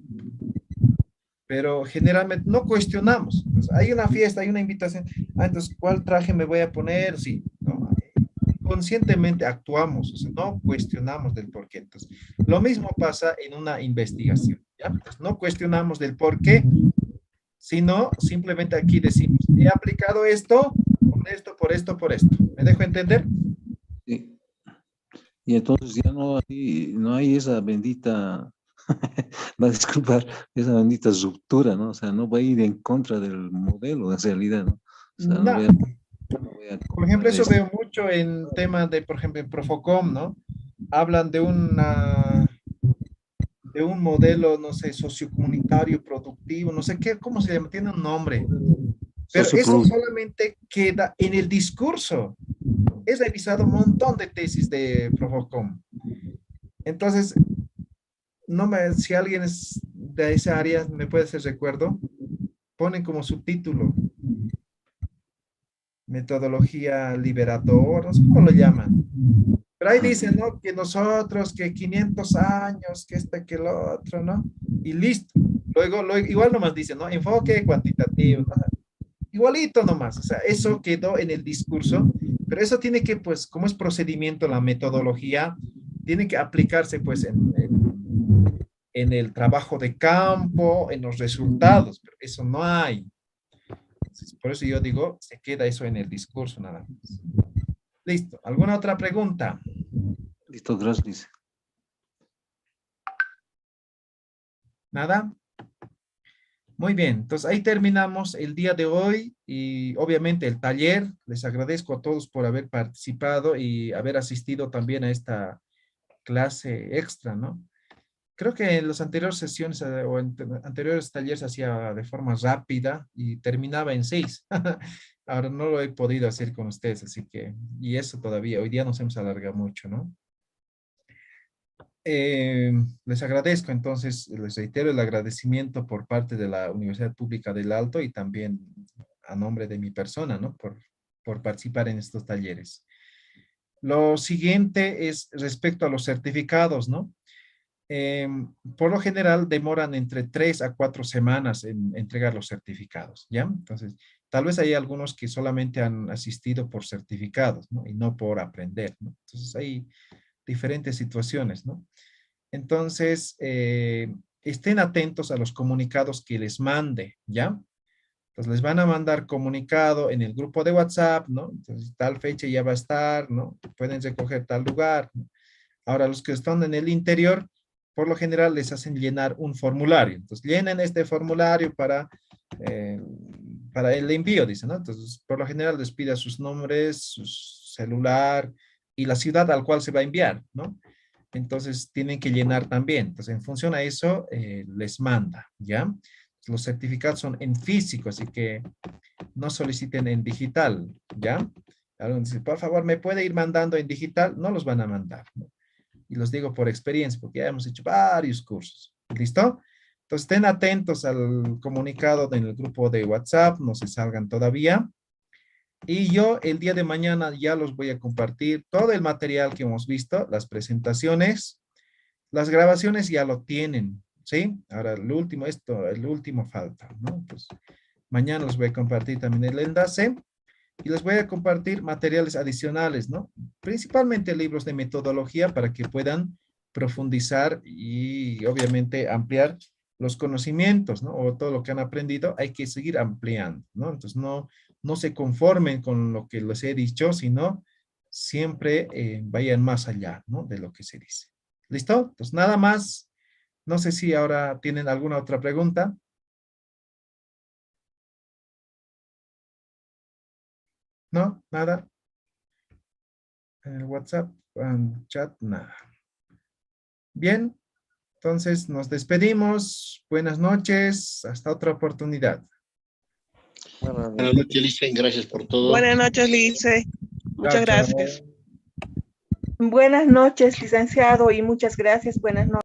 Pero generalmente no cuestionamos. Entonces, hay una fiesta, hay una invitación. Ah, entonces, ¿cuál traje me voy a poner? Sí, ¿no? Conscientemente actuamos, o sea, no cuestionamos del por qué. Entonces, lo mismo pasa en una investigación, ¿ya? Entonces, no cuestionamos del por qué, sino simplemente aquí decimos, he aplicado esto, por esto, por esto, por esto. ¿Me dejo entender? Sí. Y entonces ya no hay esa bendita, va a disculpar, esa bendita ruptura, ¿no? O sea, no va a ir en contra del modelo en realidad, ¿no? O sea, No. no voy a Por ejemplo, eso esto. veo mucho en temas de, por ejemplo, en Profocom, ¿no? Hablan de un modelo, no sé, sociocomunitario, productivo, no sé qué, ¿cómo se llama? Tiene un nombre. Pero eso solamente queda en el discurso. He revisado un montón de tesis de Profocom. Entonces, si alguien es de esa área, me puede hacer recuerdo, ponen como subtítulo metodología liberadora, no sé cómo lo llaman. Pero ahí dicen, ¿no? Que nosotros, que 500 años, que que lo otro, ¿no? Y listo. Luego, igual nomás dice, ¿no? Enfoque cuantitativo, ¿no? Igualito nomás, o sea, eso quedó en el discurso, pero eso tiene que, pues, como es procedimiento, la metodología, tiene que aplicarse, pues, en el trabajo de campo, en los resultados, pero eso no hay. Entonces, por eso yo digo, se queda eso en el discurso nada más. Listo. ¿Alguna otra pregunta? Listo, gracias. ¿Nada? Muy bien, entonces ahí terminamos el día de hoy y obviamente el taller. Les agradezco a todos por haber participado y haber asistido también a esta clase extra, ¿no? Creo que en las anteriores sesiones o en anteriores talleres hacía de forma rápida y terminaba en 6. Ahora no lo he podido hacer con ustedes, así que, y eso todavía, hoy día nos hemos alargado mucho, ¿no? Les agradezco, entonces, les reitero el agradecimiento por parte de la Universidad Pública del Alto y también a nombre de mi persona, ¿no? Por participar en estos talleres. Lo siguiente es respecto a los certificados, ¿no? Por lo general demoran entre 3 a 4 semanas en entregar los certificados, ¿ya? Entonces, tal vez hay algunos que solamente han asistido por certificados, ¿no? Y no por aprender, ¿no? Entonces, hay diferentes situaciones, ¿no? Entonces, estén atentos a los comunicados que les mande, ¿ya? Entonces, les van a mandar comunicado en el grupo de WhatsApp, ¿no? Entonces, tal fecha ya va a estar, ¿no? Pueden recoger tal lugar, ¿no? Ahora, los que están en el interior, por lo general les hacen llenar un formulario. Entonces, llenen este formulario para el envío, dicen, ¿no? Entonces, por lo general les pide sus nombres, su celular y la ciudad al cual se va a enviar, ¿no? Entonces, tienen que llenar también. Entonces, en función a eso, les manda, ¿ya? Los certificados son en físico, así que no soliciten en digital, ¿ya? Alguien dice, por favor, ¿me puede ir mandando en digital? No los van a mandar, ¿no? Y los digo por experiencia, porque ya hemos hecho varios cursos. ¿Listo? Entonces, estén atentos al comunicado en el grupo de WhatsApp, no se salgan todavía. Y yo el día de mañana ya los voy a compartir todo el material que hemos visto, las presentaciones, las grabaciones ya lo tienen, ¿sí? Ahora el último falta, ¿no? Pues mañana les voy a compartir también el enlace y les voy a compartir materiales adicionales, ¿no? Principalmente libros de metodología para que puedan profundizar y obviamente ampliar los conocimientos, ¿no? O todo lo que han aprendido, hay que seguir ampliando, ¿no? Entonces, no se conformen con lo que les he dicho, sino siempre vayan más allá, ¿no? De lo que se dice. ¿Listo? Entonces, nada más. No sé si ahora tienen alguna otra pregunta. ¿No? ¿Nada? En el WhatsApp, en chat, nada. Bien, entonces nos despedimos. Buenas noches. Hasta otra oportunidad. Buenas noches, Licen. Gracias por todo. Buenas noches, Lice. Muchas Chao, chao. gracias. Buenas noches, licenciado, y muchas gracias. Buenas noches.